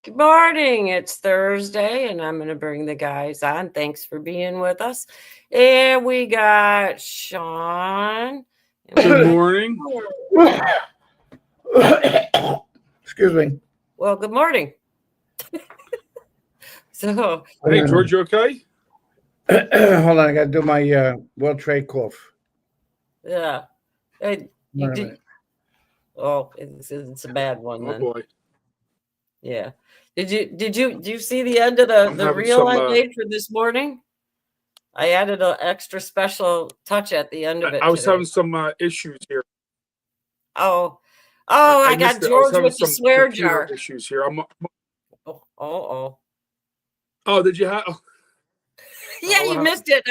Good morning. It's Thursday, and I'm going to bring the guys on. Thanks for being with us. And we got Sean. Good morning. Excuse me. Well, good morning. So, Hey, George, you okay? Hold on, I got to do my World Trade cough. yeah. Hey, you Wait a did. minute. Oh, it's a bad one Oh then. boy. Yeah. Did you see the end of the reel I made for this morning? I added an extra special touch at the end of it. I was today. having some issues here. Oh, I got missed it. I was George having with the some swear computer jar. issues here. Oh. Oh, did you have? Yeah, what you happened? missed it.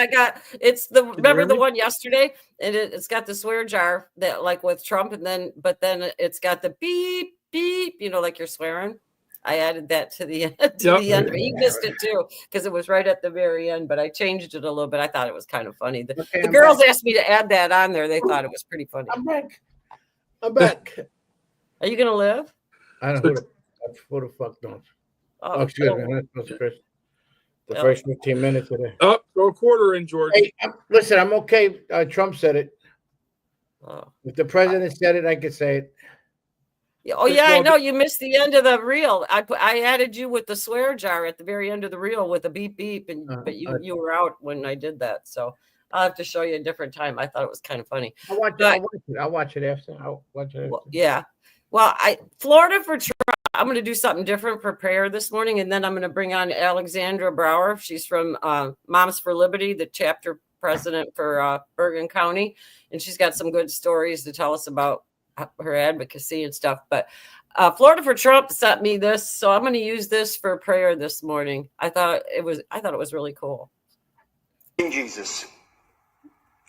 Remember hear the me? one yesterday? And it's got the swear jar that like with Trump, but then it's got the beep, beep, like you're swearing. I added that to the end the end. You missed it too, because it was right at the very end, but I changed it a little bit. I thought it was kind of funny. The girls asked me to add that on there. They thought it was pretty funny. I'm back. Are you gonna live? I don't know who the fuck knows. Oh, excuse me. I'm not supposed to curse. The first 15 minutes of it. Oh, throw a quarter in, George. Hey, listen, I'm okay. Trump said it. Oh. If the president said it, I could say it. Oh yeah, I know you missed the end of the reel. I added you with the swear jar at the very end of the reel with a beep beep, but you were out when I did that. So I'll have to show you a different time. I thought it was kind of funny. I'll watch it. I'll watch it after. Well, yeah. Well, Florida for Trump. I'm going to do something different for prayer this morning, and then I'm going to bring on Alexandra Brougher. She's from Moms for Liberty, the chapter president for Bergen County, and she's got some good stories to tell us about her advocacy and stuff. But Florida for Trump sent me this, so I'm going to use this for prayer this morning. I thought it was really cool. In Jesus,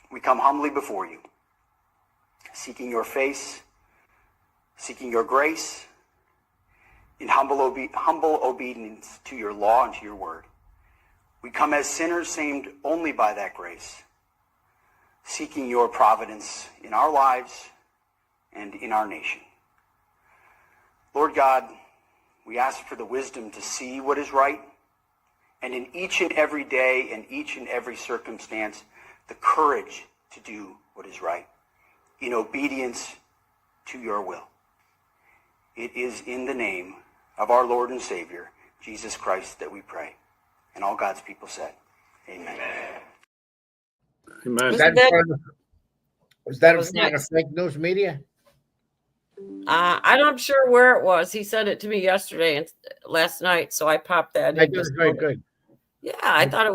we come humbly before you, seeking your face, seeking your grace, in humble obedience to your law and to your word. We come as sinners saved only by that grace, seeking your providence in our lives and in our nation. Lord God, we ask for the wisdom to see what is right, and in each and every day and each and every circumstance, the courage to do what is right, in obedience to your will. It is in the name of our Lord and Savior, Jesus Christ, that we pray. And all God's people said, amen. Amen. Was that a fake news media? I'm sure where it was. He sent it to me yesterday and last night, so I popped that in. That's very good. Yeah, I thought it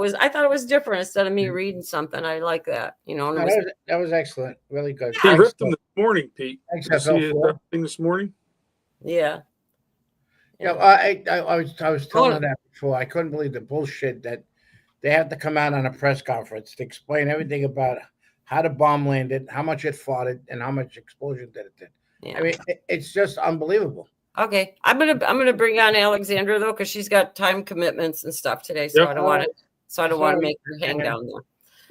was different instead of me reading something. I like that, that was excellent. Really good. He ripped them this morning, Pete. Thanks, Did you see everything this morning? Yeah. Yeah, I was telling that before. I couldn't believe the bullshit that they had to come out on a press conference to explain everything about how the bomb landed, how much it farted, and how much explosion that it did. Yeah. I mean, it's just unbelievable. Okay, I'm gonna bring on Alexandra though, because she's got time commitments and stuff today, so I don't want to make her hang down there.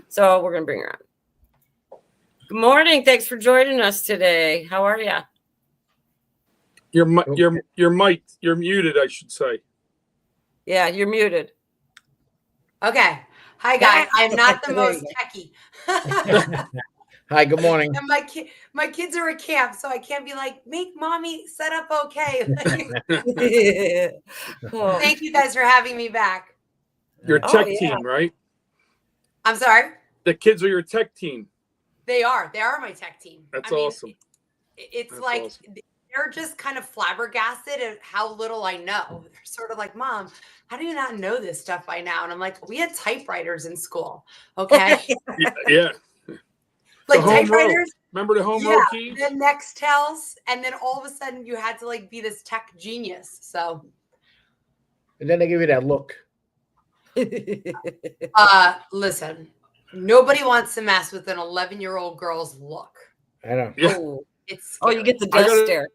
So we're gonna bring her on. Good morning. Thanks for joining us today. How are you? You're mic'd. You're muted, I should say. Yeah, you're muted. Okay. Hi, guys. I'm not the most techie. Hi, good morning. And my kids are at camp, so I can't be like, make mommy set up okay. Thank you guys for having me back. Your tech team, right? I'm sorry? The kids are your tech team. They are my tech team. That's awesome. It's awesome. They're just kind of flabbergasted at how little I know. They're sort of like, Mom, how do you not know this stuff by now? And I'm like, we had typewriters in school. Okay. Yeah. Like typewriters. Remember the home row keys? The Nextels. And then all of a sudden you had to be this tech genius. So. And then they give you that look. Listen, nobody wants to mess with an 11-year-old girl's look. I know. Yeah. You get the death stare.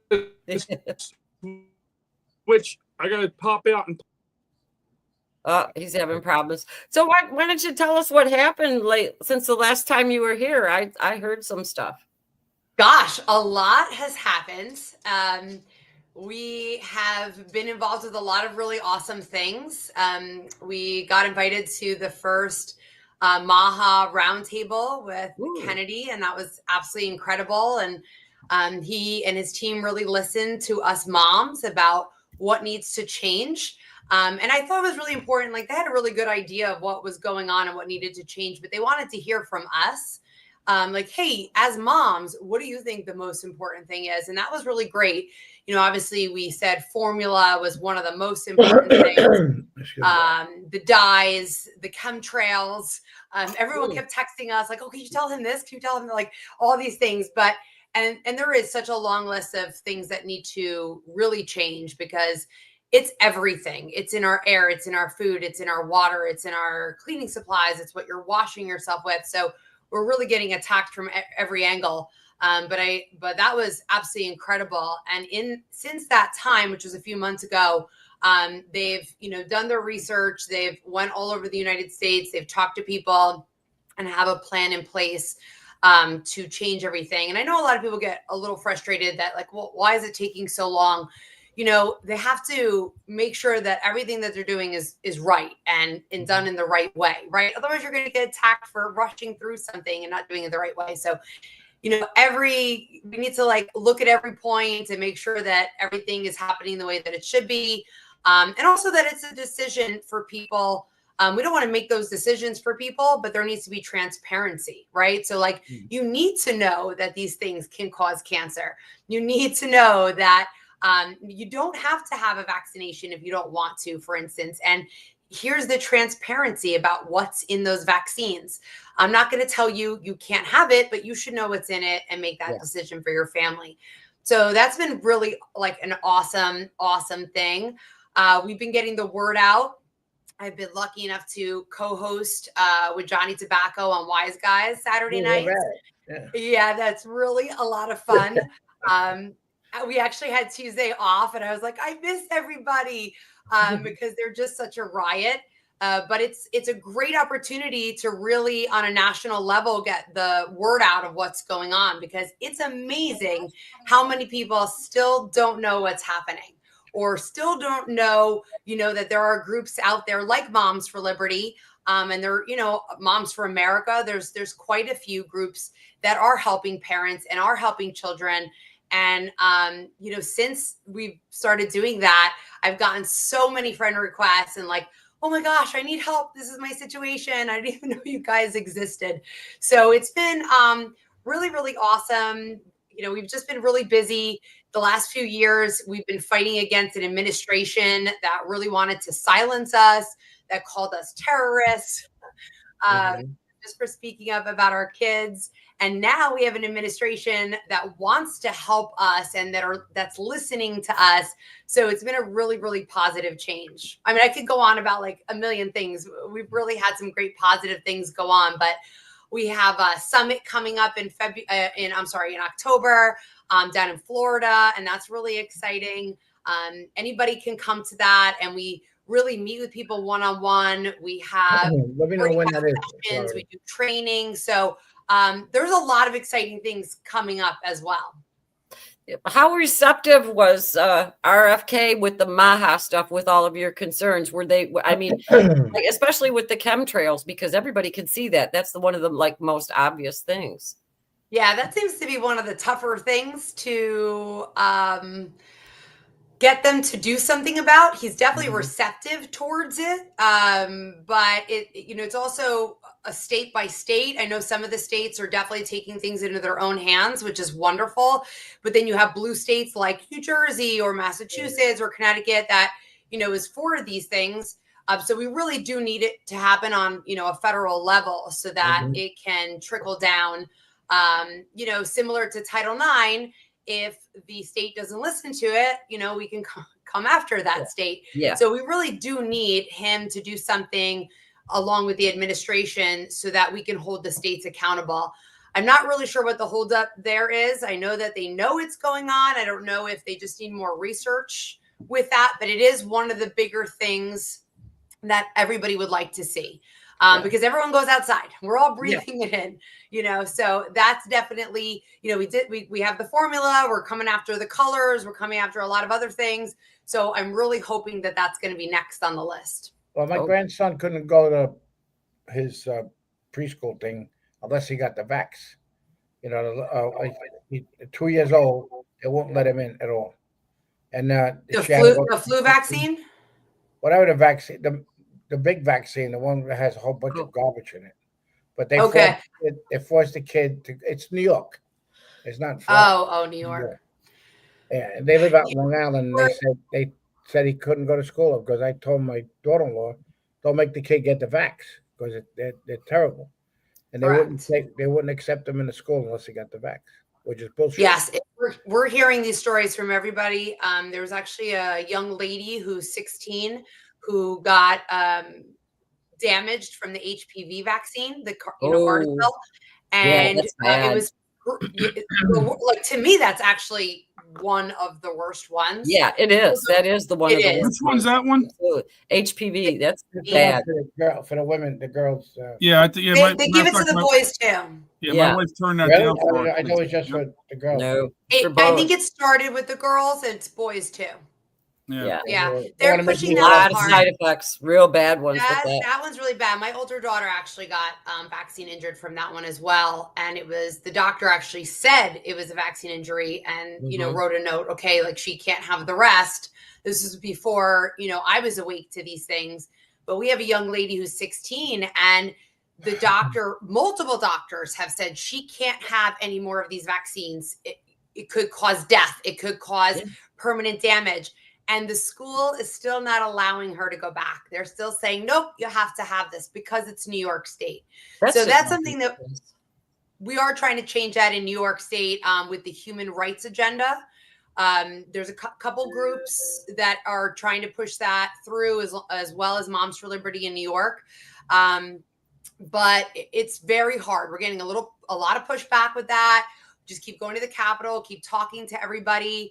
Which I gotta pop out and. He's having problems. So why don't you tell us what happened since the last time you were here? I heard some stuff. Gosh, a lot has happened. We have been involved with a lot of really awesome things. We got invited to the first Maha roundtable with Kennedy, and that was absolutely incredible. And he and his team really listened to us moms about what needs to change. And I thought it was really important. Like, they had a really good idea of what was going on and what needed to change, but they wanted to hear from us. Like, hey, as moms, what do you think the most important thing is? And that was really great. You know, obviously we said formula was one of the most important things. The dyes, the chemtrails, everyone kept texting us like, oh, can you tell him this? Can you tell him, like, all these things? But, and there is such a long list of things that need to really change, because it's everything. It's in our air, it's in our food, it's in our water, it's in our cleaning supplies, it's what you're washing yourself with. So we're really getting attacked from every angle. But that was absolutely incredible. And since that time, which was a few months ago, they've, done their research. They've went all over the United States. They've talked to people and have a plan in place to change everything. And I know a lot of people get a little frustrated that, like, well, why is it taking so long? They have to make sure that everything that they're doing is right and done in the right way, right? Otherwise, you're going to get attacked for rushing through something and not doing it the right way. So, we need to, like, look at every point and make sure that everything is happening the way that it should be. And also that it's a decision for people. We don't want to make those decisions for people, but there needs to be transparency, right? So, like, you need to know that these things can cause cancer. You need to know that you don't have to have a vaccination if you don't want to, for instance. And here's the transparency about what's in those vaccines. I'm not going to tell you you can't have it, but you should know what's in it and make that decision for your family. So that's been really, like, an awesome, awesome thing. We've been getting the word out. I've been lucky enough to co-host with Johnny Tobacco on Wise Guys Saturday nights. Yeah, that's really a lot of fun. We actually had Tuesday off, and I was like, I miss everybody because they're just such a riot. But it's a great opportunity to really, on a national level, get the word out of what's going on, because it's amazing how many people still don't know what's happening, or still don't know, that there are groups out there like Moms for Liberty, and there, Moms for America. There's quite a few groups that are helping parents and are helping children. And, since we've started doing that, I've gotten so many friend requests and, like, oh my gosh, I need help. This is my situation. I didn't even know you guys existed. So it's been really, really awesome. We've just been really busy. The last few years, we've been fighting against an administration that really wanted to silence us, that called us terrorists, just for speaking up about our kids. And now we have an administration that wants to help us and that's listening to us. So it's been a really, really positive change. I mean, I could go on about, like, a million things. We've really had some great positive things go on, but we have a summit coming up in October down in Florida, and that's really exciting. Anybody can come to that, and we really meet with people one-on-one. We have let me know when that is. We do training. So there's a lot of exciting things coming up as well. How receptive was RFK with the Maha stuff, with all of your concerns? Were they, I mean, like, especially with the chemtrails, because everybody can see that. That's one of the, like, most obvious things. Yeah, that seems to be one of the tougher things to get them to do something about. He's definitely receptive towards it. But it's also a state by state. I know some of the states are definitely taking things into their own hands, which is wonderful. But then you have blue states like New Jersey or Massachusetts or Connecticut that, is for these things. So we really do need it to happen on, a federal level so that it can trickle down, similar to Title IX. If the state doesn't listen to it, we can come after that state. Yeah. So we really do need him to do something along with the administration so that we can hold the states accountable. I'm not really sure what the holdup there is. I know that they know it's going on. I don't know if they just need more research with that, but it is one of the bigger things that everybody would like to see. because everyone goes outside. We're all breathing it in, so that's definitely, we have the formula, we're coming after the colors, we're coming after a lot of other things. So I'm really hoping that that's going to be next on the list. Well, my grandson couldn't go to his preschool thing unless he got the vax. He's 2 years old. They won't let him in at all. And the flu vaccine, whatever the vaccine, the big vaccine, the one that has a whole bunch of garbage in it. But they forced the kid to. It's New York. It's not. New York. Yeah, and they live out in Long Island. And they said he couldn't go to school because I told my daughter-in-law, don't make the kid get the vax because they're terrible, and they wouldn't accept him in the school unless he got the vax, which is bullshit. Yes, we're hearing these stories from everybody. There was actually a young lady who's 16 who got damaged from the HPV vaccine, the Gardasil, and it was like, to me, that's actually one of the worst ones. Yeah, it is. That is the one. Which one's that one? HPV. That's bad for the women, the girls. They give it to the boys too. Yeah, my wife turned that down. I know it's just for the girls. No, I think it started with the girls and it's boys too. Yeah. They're pushing a lot of side effects, real bad ones. That one's really bad. My older daughter actually got vaccine injured from that one as well. And it was, the doctor actually said it was a vaccine injury and, wrote a note, okay, like she can't have the rest. This is before, I was awake to these things. But we have a young lady who's 16 and the doctor, multiple doctors have said she can't have any more of these vaccines. It could cause death. It could cause permanent damage. And the school is still not allowing her to go back. They're still saying, nope, you have to have this because it's New York State. So that's something that we are trying to change that in New York State with the human rights agenda. There's a couple groups that are trying to push that through as well as Moms for Liberty in New York. But it's very hard. We're getting a lot of pushback with that. Just keep going to the Capitol, keep talking to everybody.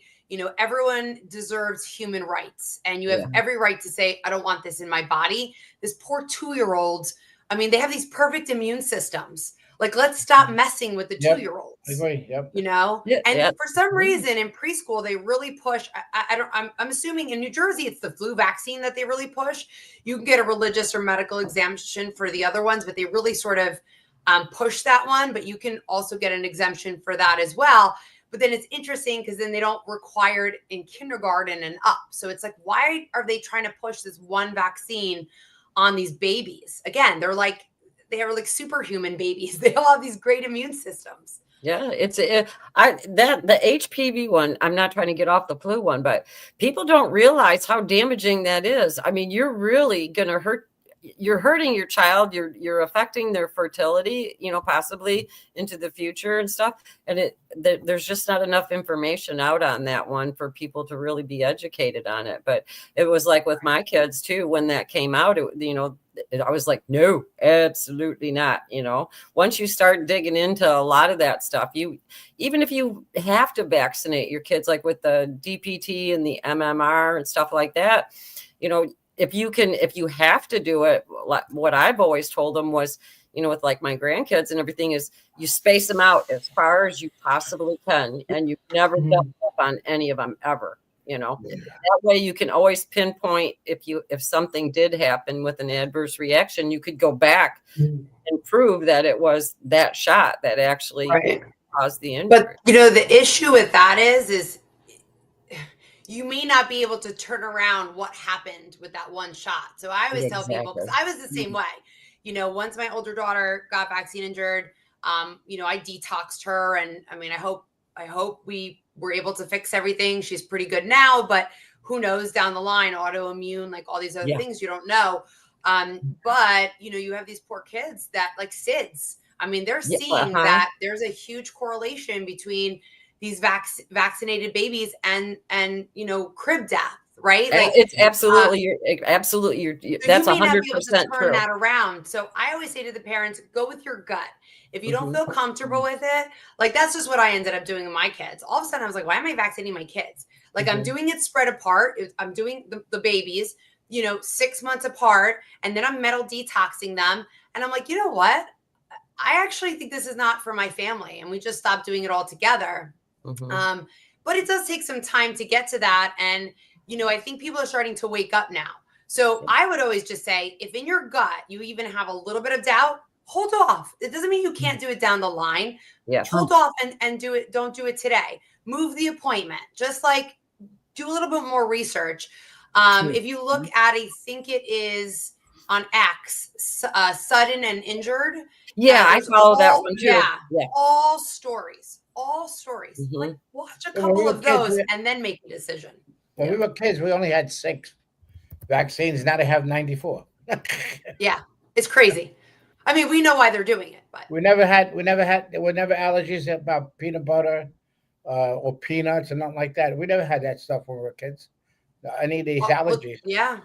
Everyone deserves human rights and you have every right to say, I don't want this in my body. This poor 2-year-olds, they have these perfect immune systems. Like, let's stop messing with the 2-year-olds. I agree. Yep. For some reason in preschool, they really push. I'm assuming in New Jersey, it's the flu vaccine that they really push. You can get a religious or medical exemption for the other ones, but they really sort of push that one, but you can also get an exemption for that as well. But then it's interesting because then they don't require it in kindergarten and up. So it's like, why are they trying to push this one vaccine on these babies? Again, they are like superhuman babies. They all have these great immune systems. Yeah, the HPV one, I'm not trying to get off the flu one, but people don't realize how damaging that is. You're really going to hurt. You're hurting your child. You're affecting their fertility, possibly into the future and stuff. And there's just not enough information out on that one for people to really be educated on it. But it was like with my kids too, when that came out, I was like, no, absolutely not. Once you start digging into a lot of that stuff, even if you have to vaccinate your kids, like with the DPT and the MMR and stuff like that, if you have to do it, what I've always told them was, with like my grandkids and everything, is you space them out as far as you possibly can. And you never double up on any of them ever, that way you can always pinpoint if something did happen with an adverse reaction, you could go back and prove that it was that shot that actually caused the injury. But, the issue with that is you may not be able to turn around what happened with that one shot. So I always tell people, because I was the same way, once my older daughter got vaccine injured, I detoxed her and I hope we were able to fix everything. She's pretty good now, but who knows down the line, autoimmune, like all these other things you don't know. But you have these poor kids that like SIDS. They're seeing that there's a huge correlation between these vaccinated babies and crib death, right? Like it's absolutely, that's 100% turn that around. So I always say to the parents, go with your gut. If you don't feel comfortable with it, like that's just what I ended up doing with my kids. All of a sudden I was like, why am I vaccinating my kids? Like I'm doing it spread apart. I'm doing the babies. 6 months apart, and then I'm metal detoxing them. And I'm like, you know what? I actually think this is not for my family. And we just stopped doing it all together. Mhm. But it does take some time to get to that. And, I think people are starting to wake up now. So I would always just say, if in your gut, you even have a little bit of doubt, hold off. It doesn't mean you can't do it down the line. Yes. Hold off and do it. Don't do it today. Move the appointment. Just like do a little bit more research. If you look at, I think it is on X, sudden and injured. Yeah, I follow that one too. Yeah, all stories. Mhm. Like, watch a When we couple were of those kids, and then make a decision. When we were kids, we only had 6 vaccines. Now they have 94. Yeah, it's crazy. I mean, we know why they're doing it, but There were never allergies about peanut butter or peanuts and nothing like that. We never had that stuff when we were kids. Any of these allergies. yeah,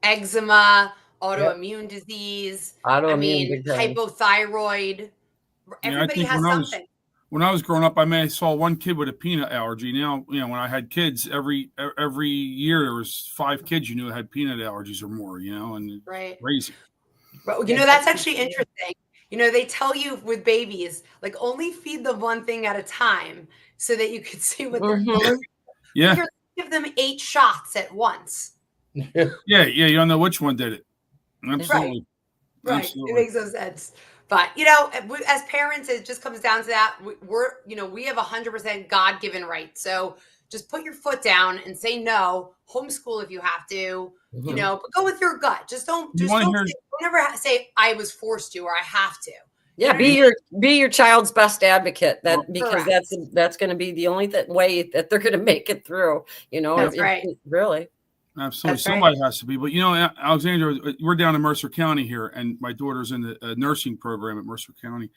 eczema, autoimmune disease. I mean, big time. hypothyroid. I Everybody think has something. when I was growing up, I may have saw one kid with a peanut allergy. Now, when I had kids, every year there was 5 kids you knew had peanut allergies or more. And Right. crazy. But that's actually interesting. They tell you with babies, like, only feed them one thing at a time so that you can see what they're doing. Yeah. Here, give them 8 shots at once. Yeah. You don't know which one did it. Absolutely. Right. Absolutely. It makes no sense. But, as parents, it just comes down to that. We have 100% God-given right. So just put your foot down and say no. Homeschool if you have to, but go with your gut. Just don't ever say I was forced to or I have to. Yeah, be your child's best advocate. Because that's going to be the only way that they're going to make it through. That's right. Really. Absolutely. Somebody has to be. But, Alexandra, we're down in Mercer County here, and my daughter's in the nursing program at Mercer County.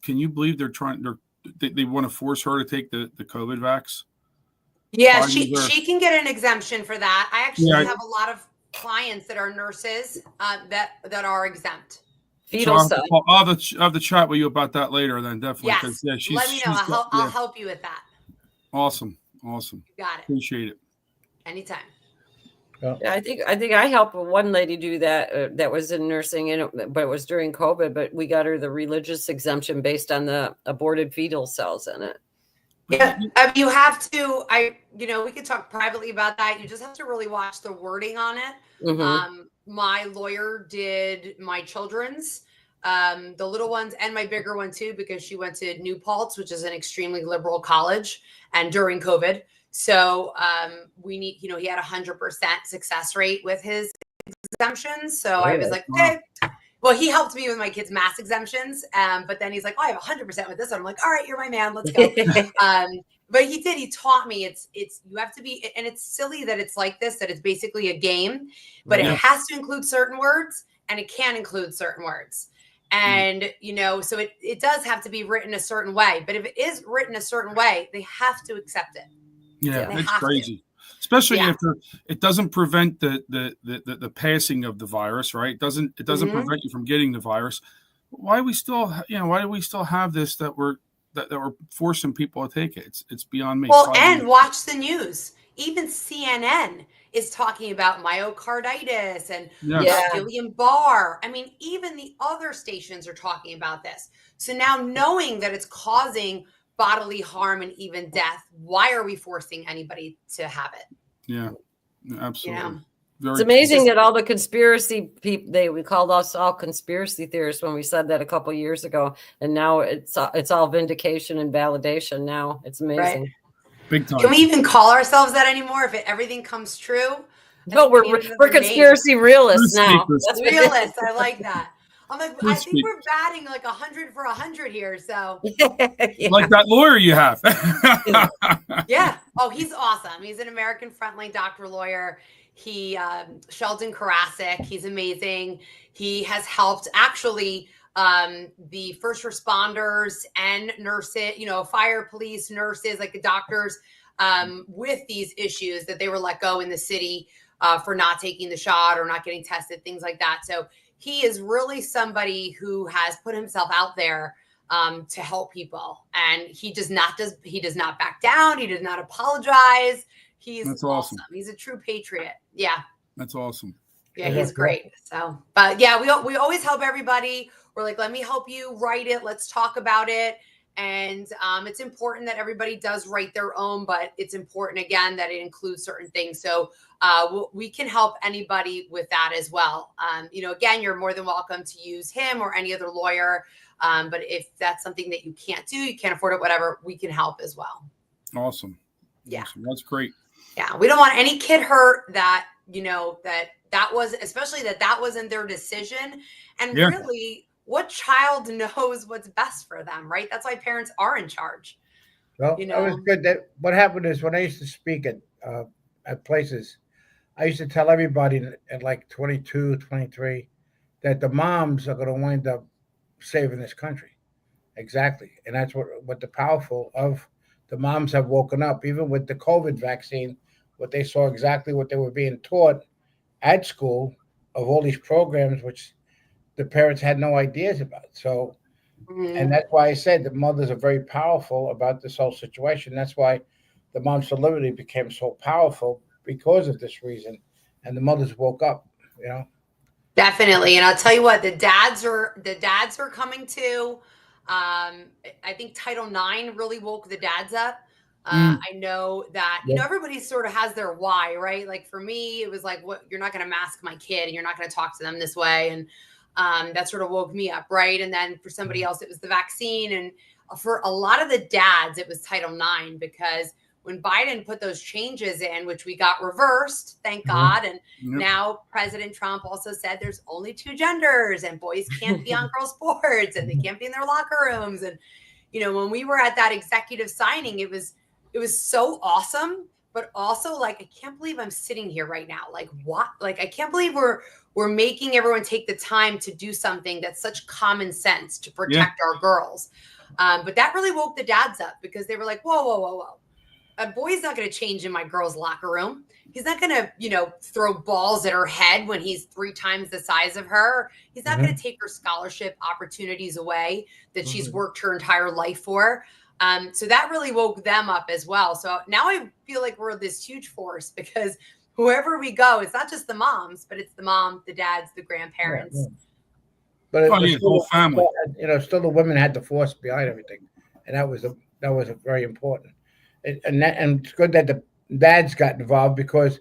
Can you believe they want to force her to take the COVID vax? Yeah, she can get an exemption for that. I actually have a lot of clients that are nurses that are exempt. I'll have to chat with you about that later then, definitely. Yes. Let me know. I'll help you with that. Awesome. You got it. Appreciate it. Anytime. Yeah, I think I helped one lady do that. That was in nursing, but it was during COVID. But we got her the religious exemption based on the aborted fetal cells in it. Yeah, you have to. We could talk privately about that. You just have to really watch the wording on it. Mm-hmm. My lawyer did my children's, the little ones, and my bigger one too, because she went to New Paltz, which is an extremely liberal college, and during COVID. So he had 100% success rate with his exemptions. So I was like, okay. Well, he helped me with my kids' mass exemptions. But then he's like, I have 100% with this one. I'm like, all right, you're my man. Let's go. But he taught me you have to be, and it's silly that it's like this, that it's basically a game, but it has to include certain words and it can include certain words. And, so it does have to be written a certain way, but if it is written a certain way, they have to accept it. Yeah, it's crazy. Especially after it doesn't prevent the passing of the virus, right? It doesn't prevent you from getting the virus. Why do we still have this that we're forcing people to take it? It's beyond me. Well, and watch the news. Even CNN is talking about myocarditis and Guillain-Barré. I mean, even the other stations are talking about this. So now knowing that it's causing bodily harm and even death, why are we forcing anybody to have it? Yeah, absolutely. It's amazing that all the conspiracy people, we called us all conspiracy theorists when we said that a couple of years ago, and now it's all vindication and validation. Now it's amazing. Right. Big time. Can we even call ourselves that anymore if everything comes true? No, we're conspiracy realists now. That's realists. I like that. I'm like, I think we're batting like 100 for 100 here. So, like that lawyer you have. Yeah. Oh, he's awesome. He's an American Frontline doctor lawyer. He, Sheldon Karasik, he's amazing. He has helped actually the first responders and nurses, fire, police, nurses, like the doctors, with these issues that they were let go in the city for not taking the shot or not getting tested, things like that. So he is really somebody who has put himself out there to help people, and he does not back down. He does not apologize. He's awesome. He's a true patriot. Yeah. That's awesome. Yeah, he's great. So, but yeah, we always help everybody. We're like, let me help you write it. Let's talk about it. And it's important that everybody does write their own, but it's important, again, that it includes certain things. So we can help anybody with that as well. Again, you're more than welcome to use him or any other lawyer. But if that's something that you can't do, you can't afford it, whatever, we can help as well. Awesome. Yeah. Awesome. That's great. Yeah. We don't want any kid hurt that that wasn't their decision. And really, what child knows what's best for them, right? That's why parents are in charge. Well, that was good. That what happened is when I used to speak at places, I used to tell everybody at like 22, 23 that the moms are going to wind up saving this country. Exactly. And that's what the powerful of the moms have woken up, even with the COVID vaccine, what they saw exactly what they were being taught at school of all these programs, which the parents had no ideas about. So, and that's why I said that mothers are very powerful about this whole situation. That's why the Moms for Liberty became so powerful because of this reason. And the mothers woke up, Definitely. And I'll tell you what, the dads are coming too. I think Title IX really woke the dads up. I know that, everybody sort of has their why, right? Like for me, it was like, what, you're not going to mask my kid and you're not going to talk to them this way. And that sort of woke me up, right? And then for somebody else, it was the vaccine. And for a lot of the dads, it was Title IX, because when Biden put those changes in, which we got reversed, thank God. And now President Trump also said there's only 2 genders and boys can't be on girls' sports and they can't be in their locker rooms. And, when we were at that executive signing, it was so awesome, but also like, I can't believe I'm sitting here right now. Like what? Like, I can't believe we're making everyone take the time to do something that's such common sense to protect our girls. But that really woke the dads up, because they were like, whoa. A boy's not going to change in my girl's locker room. He's not going to, throw balls at her head when he's 3 times the size of her. He's not going to take her scholarship opportunities away that she's worked her entire life for. So that really woke them up as well. So now I feel like we're this huge force, because wherever we go, it's not just the moms, but it's the mom, the dads, the grandparents. Yeah. But it was the whole family. Still the women had the force behind everything, and that was very important. And it's good that the dads got involved, because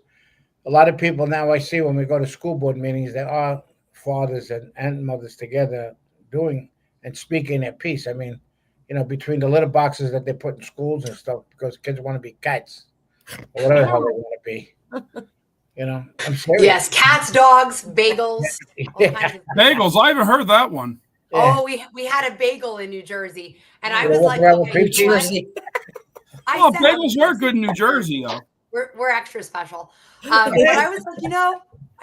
a lot of people now I see when we go to school board meetings, there are fathers and mothers together doing and speaking their piece. I mean, between the litter boxes that they put in schools and stuff, because kids want to be cats or whatever the hell they want to be. I'm serious. Yes, cats, dogs, bagels. All kinds of Bagels. I haven't heard that one. Yeah. Oh, we had a bagel in New Jersey, and I was like, okay, bagels were good in New Jersey, though. We're extra special. But I was like,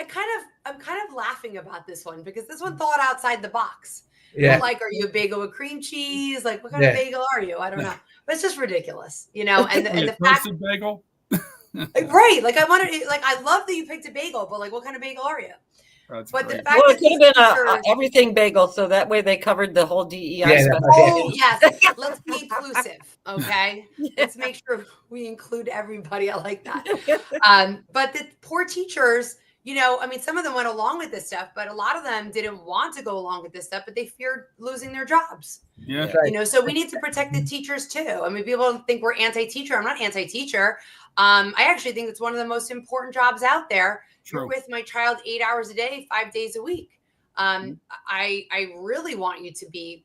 I'm kind of laughing about this one, because this one thought outside the box. Yeah. Like, are you a bagel with cream cheese? Like, what kind of bagel are you? I don't know. But it's just ridiculous, And the fact, bagel. Right? Like, I love that you picked a bagel, but like, what kind of bagel are you? That's but great. The fact it could have been everything bagel, so that way they covered the whole DEI. Oh yes, let's be inclusive, okay? Let's make sure we include everybody. I like that. But the poor teachers, some of them went along with this stuff, but a lot of them didn't want to go along with this stuff, but they feared losing their jobs. Yeah. So we need to protect the teachers too. I mean, people think we're anti-teacher. I'm not anti-teacher. I actually think it's one of the most important jobs out there. True. You're with my child 8 hours a day, 5 days a week. I really want you to be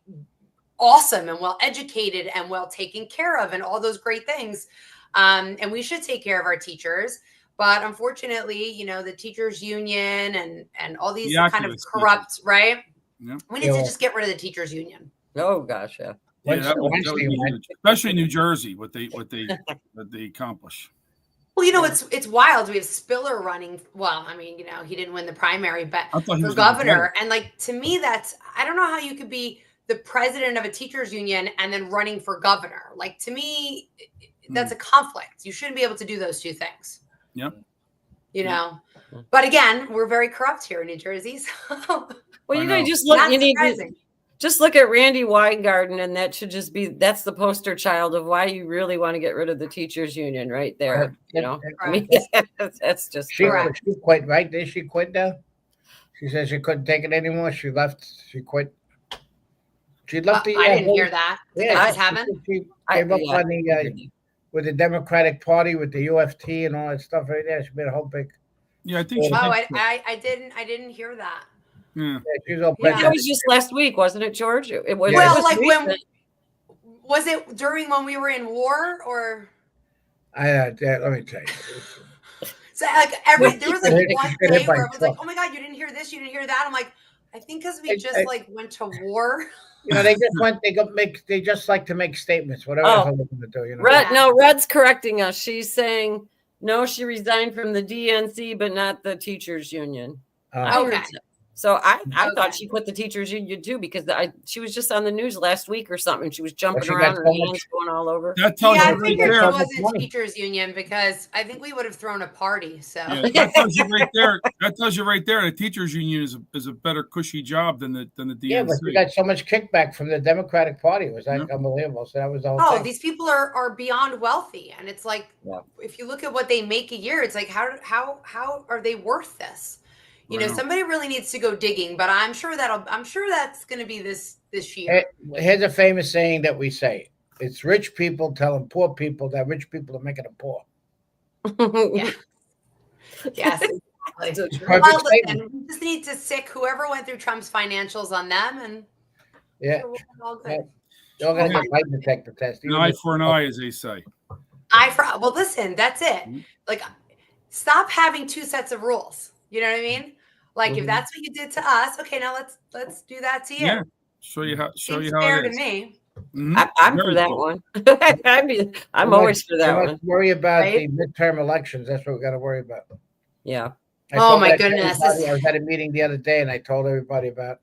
awesome and well educated and well taken care of and all those great things. And we should take care of our teachers. But unfortunately, the teachers union and all these kind of corrupt, right? Yeah. We need to just get rid of the teachers union. Oh gosh, yeah. Yeah, that would be huge. Especially in New Jersey, what they accomplish. Well, it's wild. We have Spiller running. Well, I mean, he didn't win the primary, but for governor. And like, to me, I don't know how you could be the president of a teachers union and then running for governor. Like, to me, that's a conflict. You shouldn't be able to do those two things. Yep. But again, we're very corrupt here in New Jersey. So. Well, just look. You need Just look at Randy Weingarten, and that should just be, that's the poster child of why you really want to get rid of the teachers union right there. I mean, that's just she quit, right? Did she quit now? She said she couldn't take it anymore. She left. She quit. She left the. I didn't hear that. Yeah, This happen? She came up on the with the Democratic Party with the UFT and all that stuff right there. She made a whole big. Yeah, I think. I didn't hear that. Yeah, she was all that was just last week, wasn't it, George? It was. Well, it was like recent. when was it during when we were in war or? Let me tell you. So like there was like one day where I was like, oh my God, you didn't hear this, you didn't hear that. I'm like, I think because we just like went to war. They just went. They just like to make statements, whatever the hell they're going to do. No, Red's correcting us. She's saying no, she resigned from the DNC, but not the teachers union. Okay. So I thought she quit the teachers union too, because she was just on the news last week or something. She was jumping around, her hands going all over. That tells I you right figured there. it wasn't teachers union because I think we would have thrown a party. So that tells you right there. That tells you right there. The teachers union is a better cushy job than the DNC. Yeah, but we got so much kickback from the Democratic Party. It was like unbelievable. So that was the whole thing. These people are beyond wealthy, and it's like if you look at what they make a year, it's like how are they worth this? Somebody really needs to go digging, but I'm sure that's going to be this year. Here's a famous saying that we say: "It's rich people telling poor people that rich people are making them poor." Yeah. Yes. Exactly. Well, listen, we just need to sick whoever went through Trump's financials on them, and we're all good. They're all going to get lie detector test. An eye for an eye, as they say. Well, listen, that's it. Like, stop having two sets of rules. You know what I mean? Like, if that's what you did to us, okay, now let's do that to you. Yeah, show you how fair it to is. me. Mm-hmm. I'm for that one. I'm always for that one. Worry about the midterm elections. That's what we got to worry about. Yeah. Oh my goodness! I was at a meeting the other day, and I told everybody about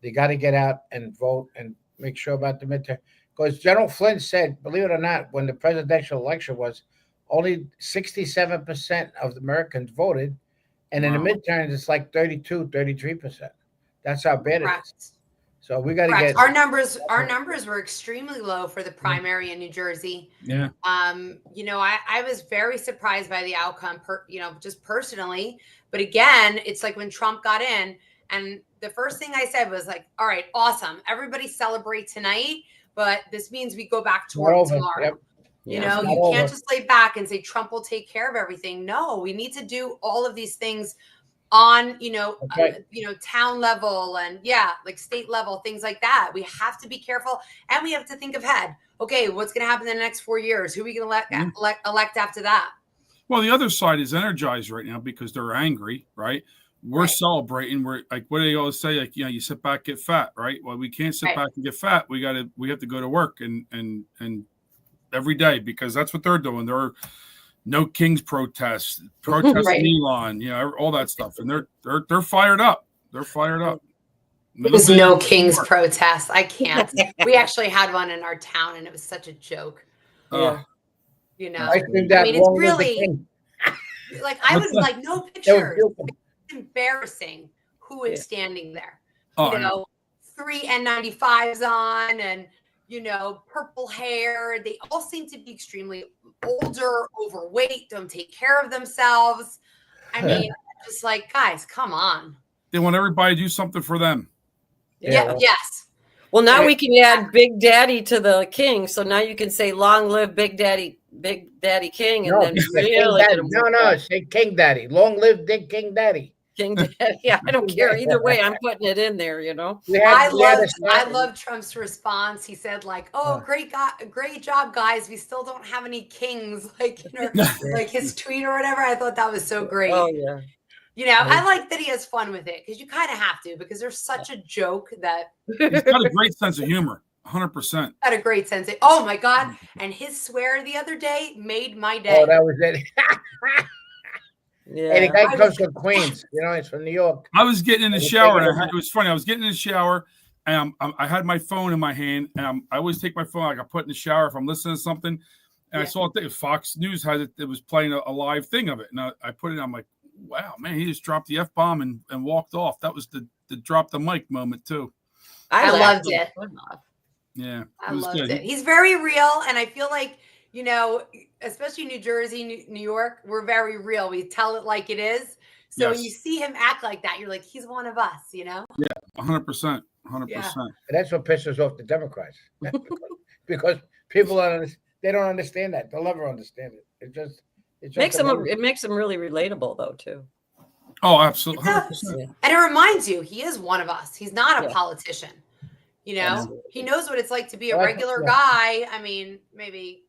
they got to get out and vote and make sure about the midterm. Because General Flynn said, believe it or not, when the presidential election was, only 67% of the Americans voted. And in the midterms, it's like 32, 33%. That's how bad it is. So we got to get our numbers. Our numbers were extremely low for the primary in New Jersey. Yeah. I was very surprised by the outcome. Just personally. But again, it's like when Trump got in, and the first thing I said was like, "All right, awesome. Everybody celebrate tonight, but this means we go back to work tomorrow." Yep. You can't just lay back and say Trump will take care of everything. No, we need to do all of these things on, town level and like state level, things like that. We have to be careful and we have to think ahead. Okay, what's going to happen in the next 4 years? Who are we going to elect after that? Well, the other side is energized right now because they're angry, right? We're celebrating. We're like, what do they always say? Like, you sit back, get fat, right? Well, we can't sit back and get fat. We have to go to work and every day, because that's what they're doing. There are no Kings protests, Elan, all that stuff, and they're fired up. They're fired up. There's no Kings protest. I can't. We actually had one in our town, and it was such a joke. I mean, it's really like I was like, no pictures. It's embarrassing who is standing there. 3 N95s on and. Purple hair. They all seem to be extremely older, overweight, don't take care of themselves. I mean, just like, guys, come on. They want everybody to do something for them. Yes. Well, now we can add Big Daddy to the king. So now you can say, long live Big Daddy King. And then really say King Daddy. Long live King Daddy. King Daddy. Yeah, I don't care. Either way, I'm putting it in there, I love Trump's response. He said, like, "Oh, great job, guys. We still don't have any kings," like his tweet or whatever. I thought that was so great. Oh yeah. I like that he has fun with it because you kind of have to, because there's such a joke that he's got a great sense of humor. 100%. Had a great sense of, oh my God. And his swear the other day made my day. Oh, that was it. Yeah. Hey, the guy comes from Queens. He's from New York. I was getting in the shower. It was funny. I was getting in the shower, and I had my phone in my hand, and I always take my phone, like I put in the shower if I'm listening to something, and I saw it. Fox News had it. It was playing a live thing of it, and I put it. I'm like, wow, man, he just dropped the F-bomb and walked off. That was the drop the mic moment too. I laughed loved it. Yeah, I was loved good. it. He's very real, and I feel like, you know, especially New Jersey, New York, we're very real. We tell it like it is. So when you Yes. see him act like that, you're like, he's one of us, you know? Yeah, 100%, 100%. Yeah. And that's what pisses off the Democrats because people they don't understand that. They'll never understand it. It just Makes them, it makes them really relatable though too. Oh, absolutely. It 100%. does. And it reminds you, he is one of us. He's not a Yeah. politician. You know, Absolutely. he knows what it's like to be a Well, regular yeah. guy. I mean, maybe.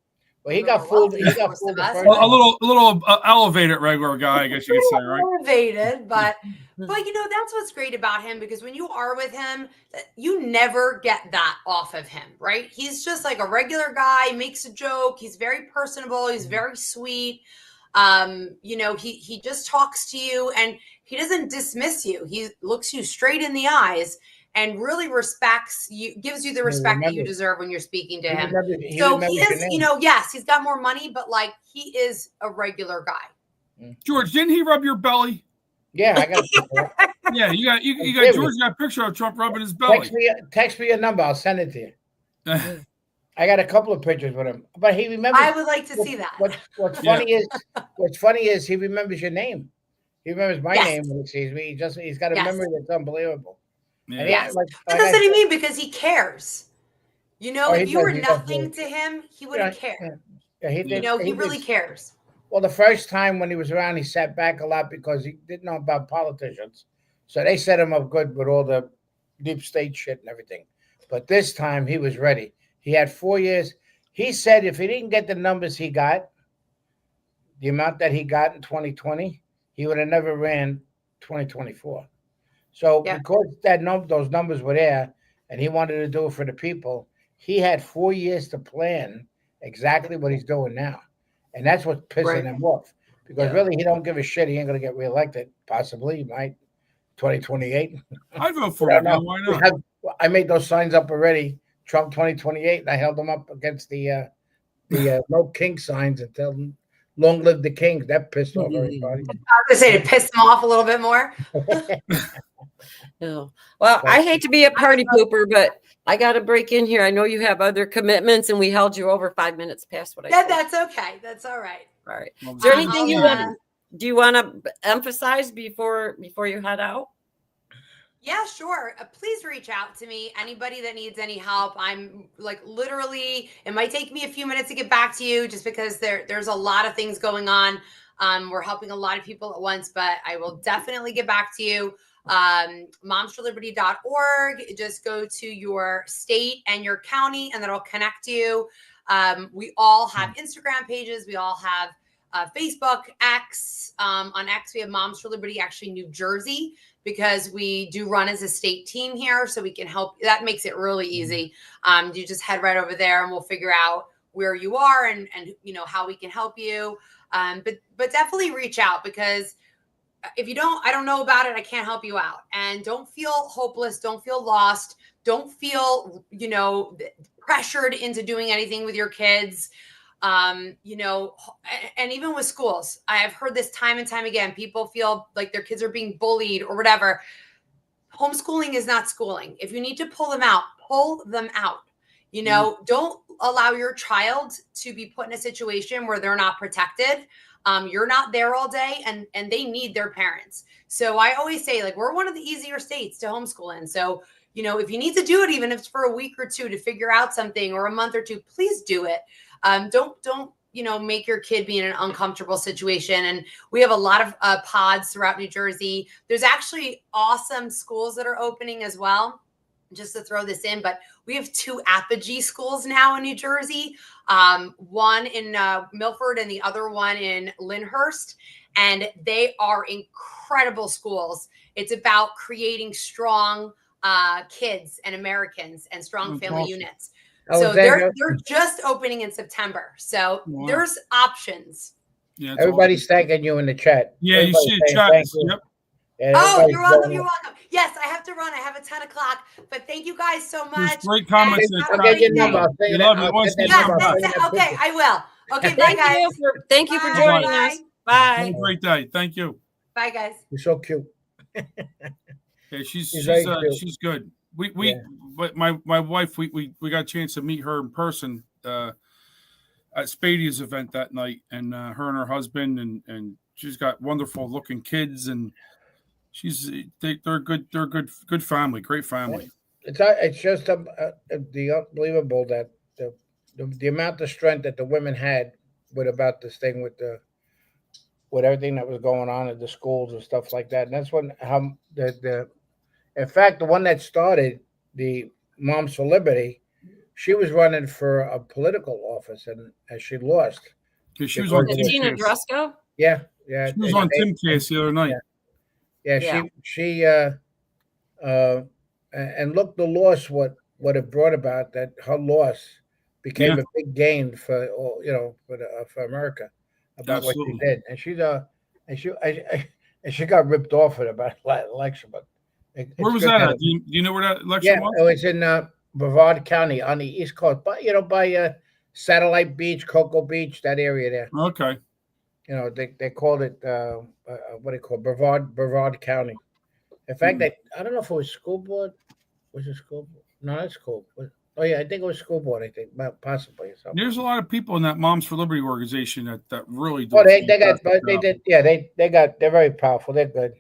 Well, he got fooled. He got most fooled of the us, first but- A little elevated regular guy, I guess you could say, right? Elevated, but you know, that's what's great about him, because when you are with him, you never get that off of him, right? He's just like a regular guy, makes a joke, he's very personable, he's very sweet. You know, he just talks to you and he doesn't dismiss you. He looks you straight in the eyes and really respects you, gives you the respect that you deserve when you're speaking to him. So he is, you know, yes, he's got more money, but like he is a regular guy. George, didn't he rub your belly? Yeah, I got a picture. Yeah, you got George got a picture of Trump rubbing his belly. Text me your number. I'll send it to you. I got a couple of pictures with him, but he remembers. I would like to see that. What's funny is he remembers your name. He remembers my name when he sees me. He's got a memory that's unbelievable. Yeah. Yes. But that's what I mean, because he cares. You know, if you were nothing to him, he wouldn't care. Yeah, you know, he really cares. Well, the first time when he was around, he sat back a lot because he didn't know about politicians. So they set him up good with all the deep state shit and everything. But this time he was ready. He had 4 years. He said if he didn't get the numbers he got, the amount that he got in 2020, he would have never ran 2024. So because those numbers were there and he wanted to do it for the people, he had 4 years to plan exactly what he's doing now. And that's what's pissing him off. Because really, he don't give a shit. He ain't going to get reelected. Possibly, he might. 2028. I'd vote for him. Why not? I made those signs up already. Trump 2028. And I held them up against the no king signs and tell them, long live the king. That pissed off everybody. I was going to say to piss him off a little bit more. No. Well, I hate to be a party pooper, but I got to break in here. I know you have other commitments, and we held you over 5 minutes past what I said. That's okay. That's all right. All right. Is there anything you want? Do you want to emphasize before you head out? Yeah, sure. Please reach out to me. Anybody that needs any help. I'm like literally, it might take me a few minutes to get back to you just because there's a lot of things going on. We're helping a lot of people at once, but I will definitely get back to you. momsforliberty.org. Just go to your state and your county and that'll connect you. We all have Instagram pages. We all have Facebook, X. On X, we have Moms for Liberty, actually New Jersey, because we do run as a state team here. So we can help. That makes it really easy. You just head right over there and we'll figure out where you are and you know, how we can help you. But definitely reach out, because if I don't know about it, I can't help you out. And don't feel hopeless. Don't feel lost. Don't feel, you know, pressured into doing anything with your kids. You know, and even with schools, I have heard this time and time again, people feel like their kids are being bullied or whatever. Homeschooling is not schooling. If you need to pull them out, pull them out. You know, don't allow your child to be put in a situation where they're not protected. You're not there all day and they need their parents. So I always say, like, we're one of the easier states to homeschool in. So, you know, if you need to do it, even if it's for a week or two to figure out something or a month or two, please do it. Don't, you know, make your kid be in an uncomfortable situation. And we have a lot of pods throughout New Jersey. There's actually awesome schools that are opening as well. Just to throw this in, but we have 2 Apogee schools now in New Jersey, one in Milford and the other one in Lyndhurst. And they are incredible schools. It's about creating strong kids and Americans and strong family units. So they're just opening in September. So there's options. Yeah, everybody's thanking you in the chat. Yeah, you see the chat. Yep. Oh, you're welcome. You're welcome. Yes, I have to run. I have a 10 o'clock. But thank you guys so much. Great comments. I'll get your number. Okay, I will. Okay, bye, guys. Thank you for joining us. Bye. Have a great day. Thank you. Bye, guys. You're so cute. Yeah, she's good. but my wife, we got a chance to meet her in person at Spady's event that night, and her and her husband, and she's got wonderful looking kids, and they're good family, great family. It's just the unbelievable that the amount of strength that the women had about this thing with everything that was going on at the schools and stuff like that. And that's when in fact, the one that started the Moms for Liberty, she was running for a political office, and she lost. She was on Tina Dresco. Yeah. She was on Timcast the other night. Yeah. She and look, the loss, what it brought about, that her loss became a big gain for for America about Absolutely. what she did. And she got ripped off at about election. But where was that at? Do you know where that election was? It was in Brevard County on the East Coast, but by Satellite Beach, Cocoa Beach, that area there. Okay. They called it what do you call it? Brevard County. In fact, I don't know if it was school board. Was it school board? No, that's school. Oh yeah, I think it was school board. I think possibly. There's a lot of people in that Moms for Liberty organization that really do. Oh, they did. Yeah, they're very powerful. They're good.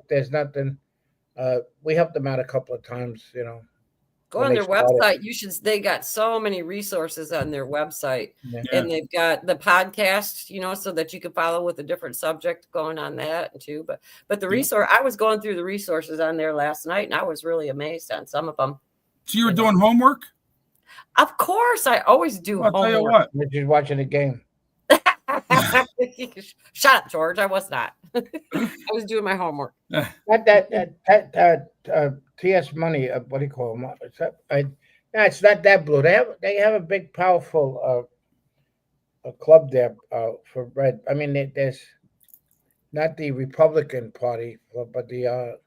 There's nothing. We helped them out a couple of times. Go on their website. They got so many resources on their website, and they've got the podcast, so that you can follow with a different subject going on that too. But the resource, I was going through the resources on there last night, and I was really amazed on some of them. So you were doing homework? Of course, I always do homework. Tell you what, you're just watching the game. Shut up, George. I was not. I was doing my homework. That TS Money. What do you call them? It's not that blue. They have a big, powerful club there for red. I mean, there's not the Republican Party, but the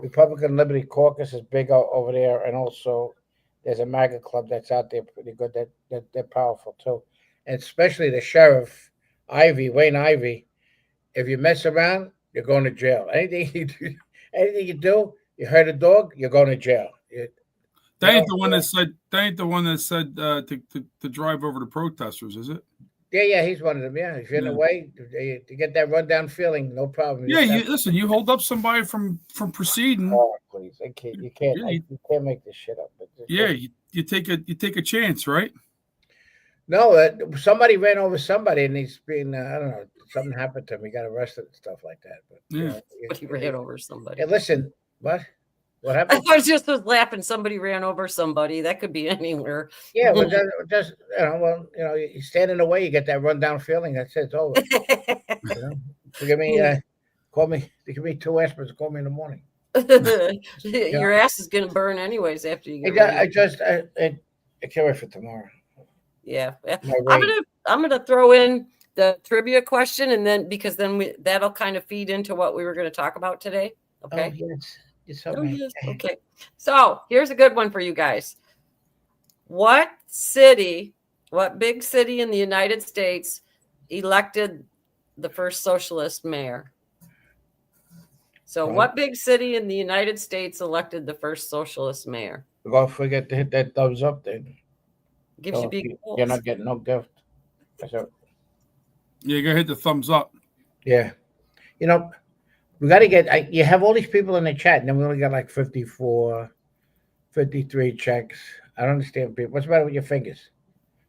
Republican Liberty Caucus is big over there, and also there's a MAGA club that's out there pretty good. That they're powerful too, and especially the sheriff Wayne Ivey. If you mess around, you're going to jail. Anything you do, you hurt a dog, you're going to jail. They ain't the one that said to drive over the protesters, is it? Yeah, he's one of them. Yeah, if you're in the way, to get that rundown feeling, no problem. Yeah, you hold up somebody from proceeding. Oh, please, you can't make this shit up. You take a chance, right? No, somebody ran over somebody, and he's been I don't know, something happened to him. He got arrested and stuff like that. But but he ran over somebody. Hey, listen, what happened? I was laughing. Somebody ran over somebody. That could be anywhere. Yeah, but just you stand in the way, you get that rundown feeling. That's it. It's over. Give me 2 aspirins. Call me in the morning. Your ass is gonna burn anyways after you get. I can't wait for tomorrow. Yeah. I'm gonna throw in the trivia question, and then because that'll kind of feed into what we were going to talk about today. Okay. Oh, yes. Okay. So here's a good one for you guys. What big city in the United States elected the first socialist mayor? So what big city in the United States elected the first socialist mayor? Don't forget to hit that thumbs up then. Gives you big goals. You're not getting no gift. Yeah, you gotta hit the thumbs up. Yeah. We got to get, you have all these people in the chat, and then we only got like 54, 53 checks. I don't understand people. What's the matter with your fingers?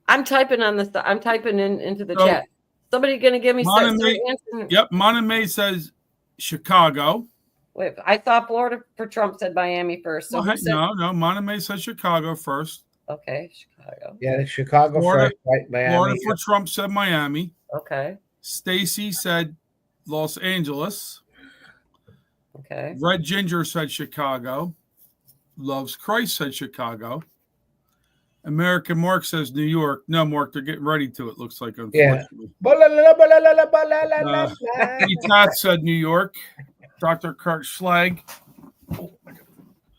I'm typing I'm typing into the chat. Somebody going to give me some answer? Yep. Monterey says Chicago. Wait, I thought Florida for Trump said Miami first. So no. Monterey said Chicago first. Okay, Chicago. Yeah, it's Chicago Florida, first, right? Miami. Florida for Trump said Miami. Okay. Stacy said Los Angeles. Okay. Red Ginger said Chicago. Loves Christ said Chicago. American Mark says New York. No, Mark, they're getting ready to, it looks like, unfortunately. Tat said New York. Dr. Kurt Schlag,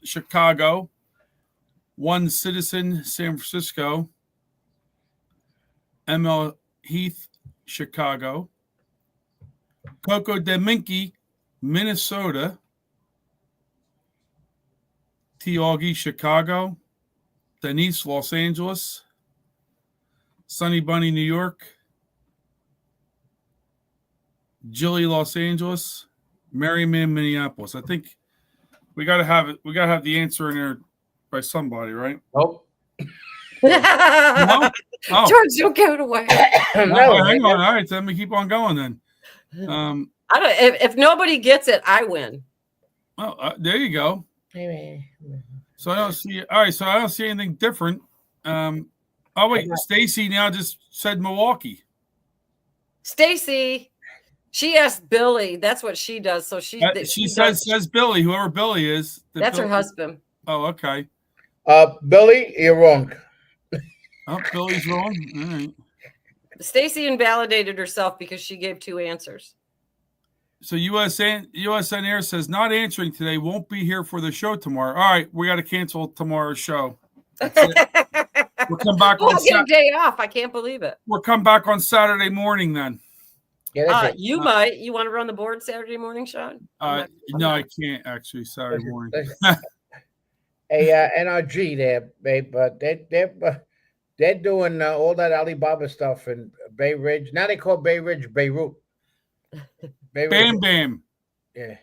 Chicago. One Citizen, San Francisco. ML Heath, Chicago. Coco DeMinky, Minnesota. T. Augie, Chicago. Denise, Los Angeles. Sunny Bunny, New York. Jilly, Los Angeles. Merriman, Minneapolis. I think we gotta have it. We gotta have the answer in there by somebody, right? Nope. No? Oh. George, don't give it away. No, hang on. All right, let me keep on going then. I don't. If nobody gets it, I win. Well, there you go. So I don't see. All right, so I don't see anything different. Oh wait, Stacy now just said Milwaukee. Stacy, she asked Billy. That's what she does. So she says Billy, whoever Billy is. That's her husband. Oh, okay. Billy, you're wrong. Oh, Billy's wrong. All right. Stacy invalidated herself because she gave 2 answers. So USN Air says not answering today. Won't be here for the show tomorrow. All right, we got to cancel tomorrow's show. We'll come back on. I'll get a day off. I can't believe it. We'll come back on Saturday morning then. Yeah, you might. You want to run the board Saturday morning, Sean? No, I can't actually. Saturday morning. Hey, NRG there, babe. But they're doing all that Alibaba stuff in Bay Ridge. Now they call Bay Ridge Beirut. Bam Bam. Yeah.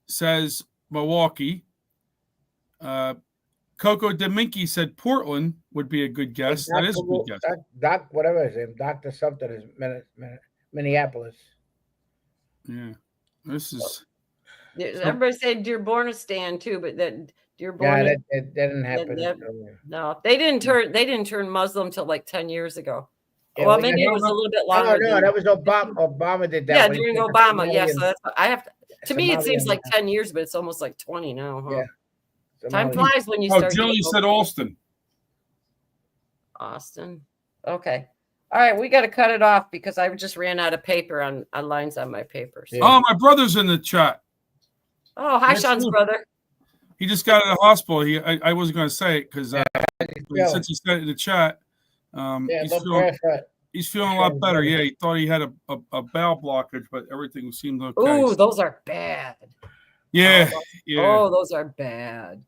Says Milwaukee. Coco Dominky said Portland would be a good guess. That is a good guess. Doc, whatever his name, Dr. something is Minneapolis. Yeah. This is. Everybody said Dearbornistan too, but that Dearborn. Yeah, that didn't happen. No, they didn't turn Muslim till like 10 years ago. Yeah, well, maybe it was a little bit longer. No, that was Obama. Obama did that. Yeah, during Obama. Yeah, so that's I have to. To me, it seems Somalian. like 10 years, but it's almost like 20 now. Huh? Yeah. Time flies when you Oh, start. Jilly said Austin. Austin. Okay. All right, we got to cut it off because I just ran out of paper on lines on my papers. Yeah. Oh, my brother's in the chat. Oh, hi, Yes, Sean's sir. brother. He just got out of the hospital. I wasn't going to say it because since he said it in the chat, he's feeling a lot better. Yeah, he thought he had a bowel blockage, but everything seemed okay. Ooh, those are bad. Yeah, Oh, those are bad.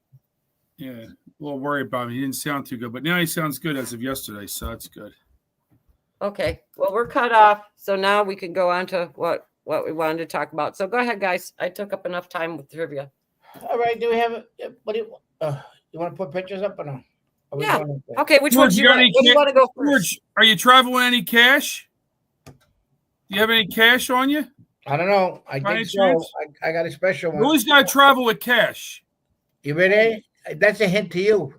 Yeah, a little worried about him. He didn't sound too good, but now he sounds good as of yesterday, so that's good. Okay, well, we're cut off, so now we can go on to what we wanted to talk about. So go ahead, guys. I took up enough time with trivia. All right, do we have what do you want to put pictures up or no? Yeah. Okay, which one do you want to go first? George, are you traveling with any cash? Do you have any cash on you? I don't know. I think so. I got a special one. You always got to travel with cash. You ready? That's a hint to you.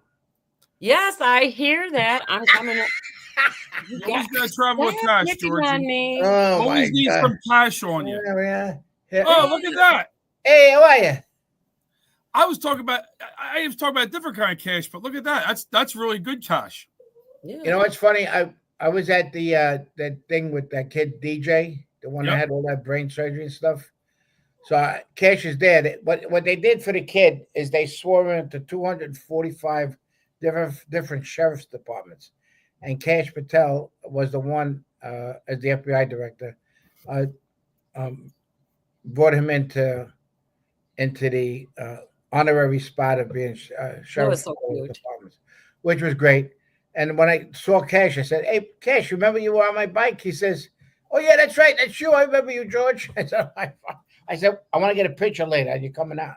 Yes, I hear that. I'm coming up. You always got to travel with cash, George. Oh, always need some cash on you. Yeah. Oh, look at that. Hey, how are you? I was talking about a different kind of cash, but look at that. That's really good cash. Yeah. You know what's funny? I was at the that thing with that kid DJ, the one that had all that brain surgery and stuff. So Cash is there. What they did for the kid is they swore him into 245 different sheriff's departments, and Cash Patel was the one as the FBI director. Brought him into the honorary spot of being sheriff of all departments, which was great. And when I saw Cash, I said, "Hey, Cash, remember you were on my bike?" He says, "Oh yeah, that's right, that's you. I remember you, George." I said, "I want to get a picture later. Are you coming out?"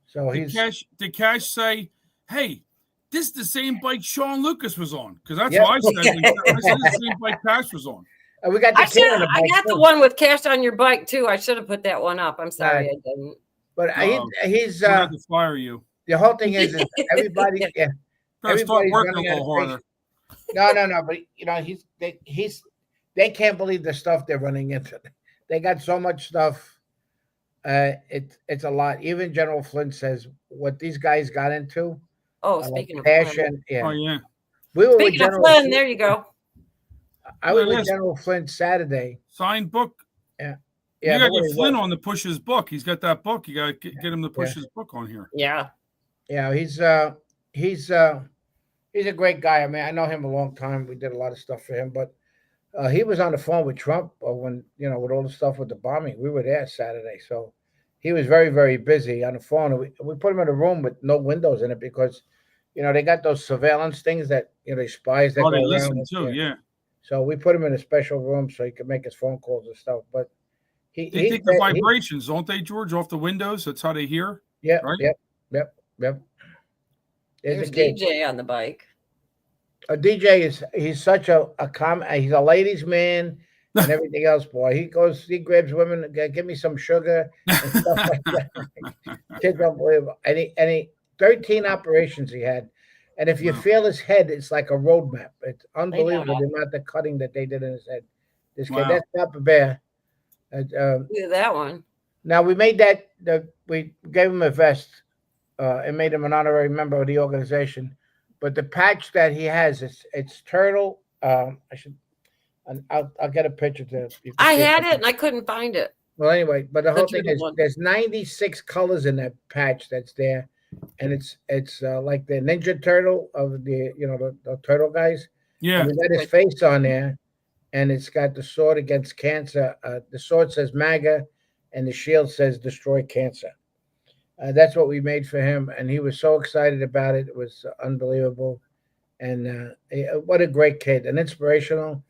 So did Cash say, "Hey, this is the same bike Sean Lucas was on"? Because that's what I said. I said the same bike Cash was on. We got the kid on the bike. I got the one with Cash on your bike too. I should have put that one up. I'm sorry, I didn't. But he's to fire you. The whole thing is everybody. Yeah, start working a little harder. No. But you know, they can't believe the stuff they're running into. They got so much stuff. It's a lot. Even General Flint says what these guys got into. Oh, speaking of passion, Flynn. Oh yeah. We were speaking with General of Flynn, there you go. I was with General Flint Saturday. Signed book. Yeah. You got your Flynn on to push his book. He's got that book. You got to get him to push his book on here. Yeah. Yeah, he's a great guy. I mean, I know him a long time. We did a lot of stuff for him, but he was on the phone with Trump when with all the stuff with the bombing. We were there Saturday, so he was very, very busy on the phone. And we put him in a room with no windows in it because, they got those surveillance things that, spies that Oh, go they around. listen too. Yeah. So we put him in a special room so he could make his phone calls and stuff. But They take the vibrations, don't they, George, off the windows? That's how they hear. Yeah, right? Yep. There's DJ on the bike. A DJ he's such a he's a ladies' man and everything else, boy. He grabs women, give me some sugar and stuff like that. Kid's unbelievable. And he 13 operations he had. And if you feel his head, it's like a roadmap. It's unbelievable the amount of cutting that they did in his head. This kid, that's Papa Bear. Look at that one. Now we made we gave him a vest and made him an honorary member of the organization. But the patch that he has, it's turtle. I'll get a picture to. I had it and I couldn't find it. Well, anyway, but the whole thing is there's 96 colors in that patch that's there, and it's like the Ninja Turtle of the the turtle guys. Yeah, and we got his face on there, and it's got the sword against cancer. The sword says MAGA, and the shield says destroy cancer. That's what we made for him, and he was so excited about it. It was unbelievable, and what a great kid and inspirational.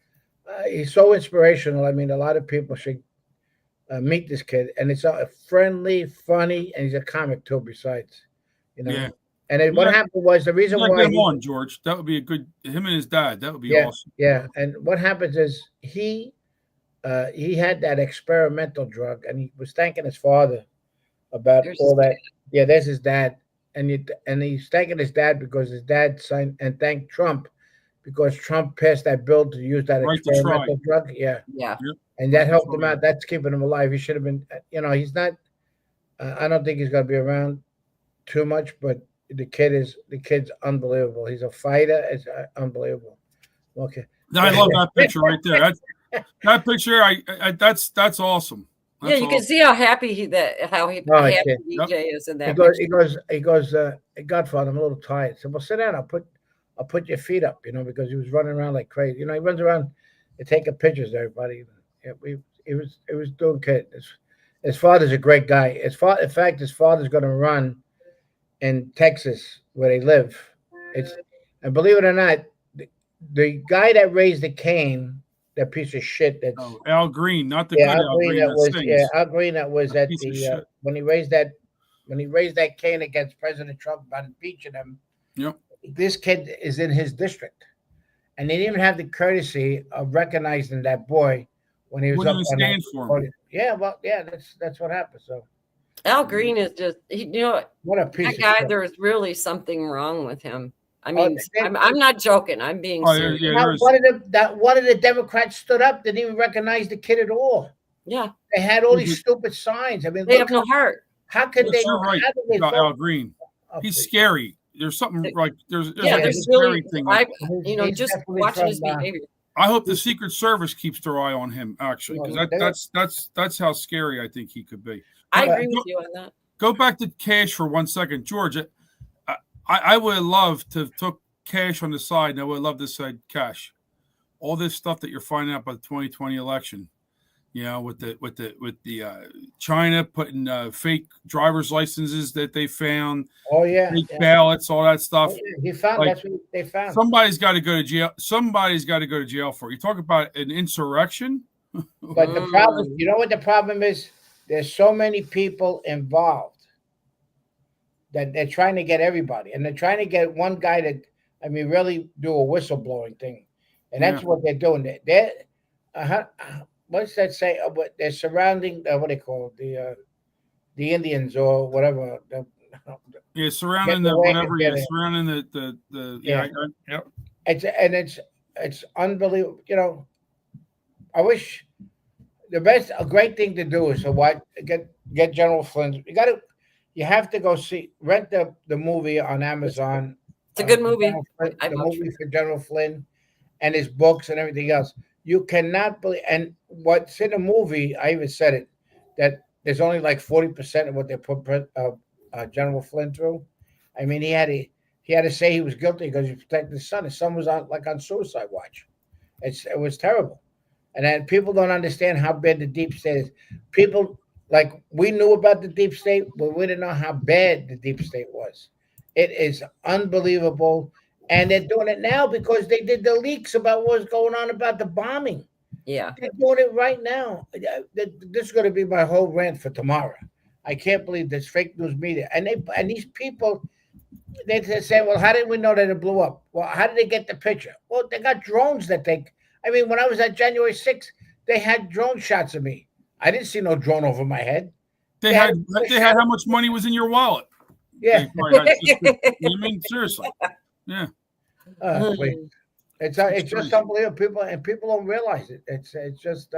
He's so inspirational. I mean, a lot of people should meet this kid, and it's friendly, funny, and he's a comic too. Besides, Yeah. And then what happened was the reason why get him on, George. That would be him and his dad. That would be awesome. Yeah, and what happens is he had that experimental drug, and he was thanking his father about all that. Yeah, there's his dad, and he's thanking his dad because his dad signed and thanked Trump because Trump passed that bill to use that experimental drug. Yeah. Yep. And that helped him out. That's keeping him alive. He should have been. He's not. I don't think he's going to be around too much, but the kid's unbelievable. He's a fighter. It's unbelievable. Okay. I love that picture right there. That picture. That's awesome. That's you can see how happy happy DJ is in that. He goes, Godfather, I'm a little tired. So, well, sit down. I'll put your feet up, because he was running around like crazy. He runs around and taking pictures of everybody. He was doing good. His father's a great guy. In fact, his father's going to run in Texas where they live. And believe it or not, the guy that raised the cane, that piece of shit. That's Al Green, not the good Al Green. Al Green. That was at the when he raised that cane against President Trump about impeaching him. Yep. This kid is in his district, and they didn't even have the courtesy of recognizing that boy when he was up on stand for him. Yeah, well, yeah, that's what happened. So Al Green is just what a piece that guy. Of there's really something wrong with him. I mean, I'm not joking. I'm being serious. Yeah, one of the Democrats stood up, didn't even recognize the kid at all. Yeah. They had all these stupid signs. I mean, they have no heart. How could they? You're right about Al Green. He's scary. There's something like there's a scary thing. Just watching his behavior. I hope the Secret Service keeps their eye on him, actually, because that's how scary I think he could be. I agree with you on that. Go back to cash for 1 second, George. I would have loved to have took cash on the side, and I would have loved to say, Cash, all this stuff that you're finding out about the 2020 election, with the China putting fake driver's licenses that they found, fake ballots, all that stuff. He found that's what they found. Somebody's got to go to jail. Somebody's got to go to jail for it. You talk about an insurrection. But the problem, what the problem is? There's so many people involved that they're trying to get everybody, and they're trying to get one guy to, really do a whistleblowing thing, and that's what they're doing. What's that say? They're surrounding what they call the Indians or whatever. Surrounding the whatever. Surrounding the. It's unbelievable. I wish a great thing to do is to get General Flynn. You have to go rent the movie on Amazon. It's a good movie. The movie for General Flynn and his books and everything else. You cannot believe, and what's in the movie, I even said it, that there's only like 40% of what they put General Flynn through. He had to say he was guilty because he protected his son. His son was on suicide watch. It was terrible. And then people don't understand how bad the deep state is. People Like we knew about the deep state, but we didn't know how bad the deep state was. It is unbelievable. And they're doing it now because they did the leaks about what was going on about the bombing. Yeah. They're doing it right now. This is going to be my whole rant for tomorrow. I can't believe this fake news media. And these people, they say, well, how did we know that it blew up? Well, how did they get the picture? Well, they got drones that take. I mean, when I was at January 6th, they had drone shots of me. I didn't see no drone over my head. They had how much money was in your wallet. Yeah. I mean, seriously. Yeah. It's just unbelievable. People don't realize it. It's just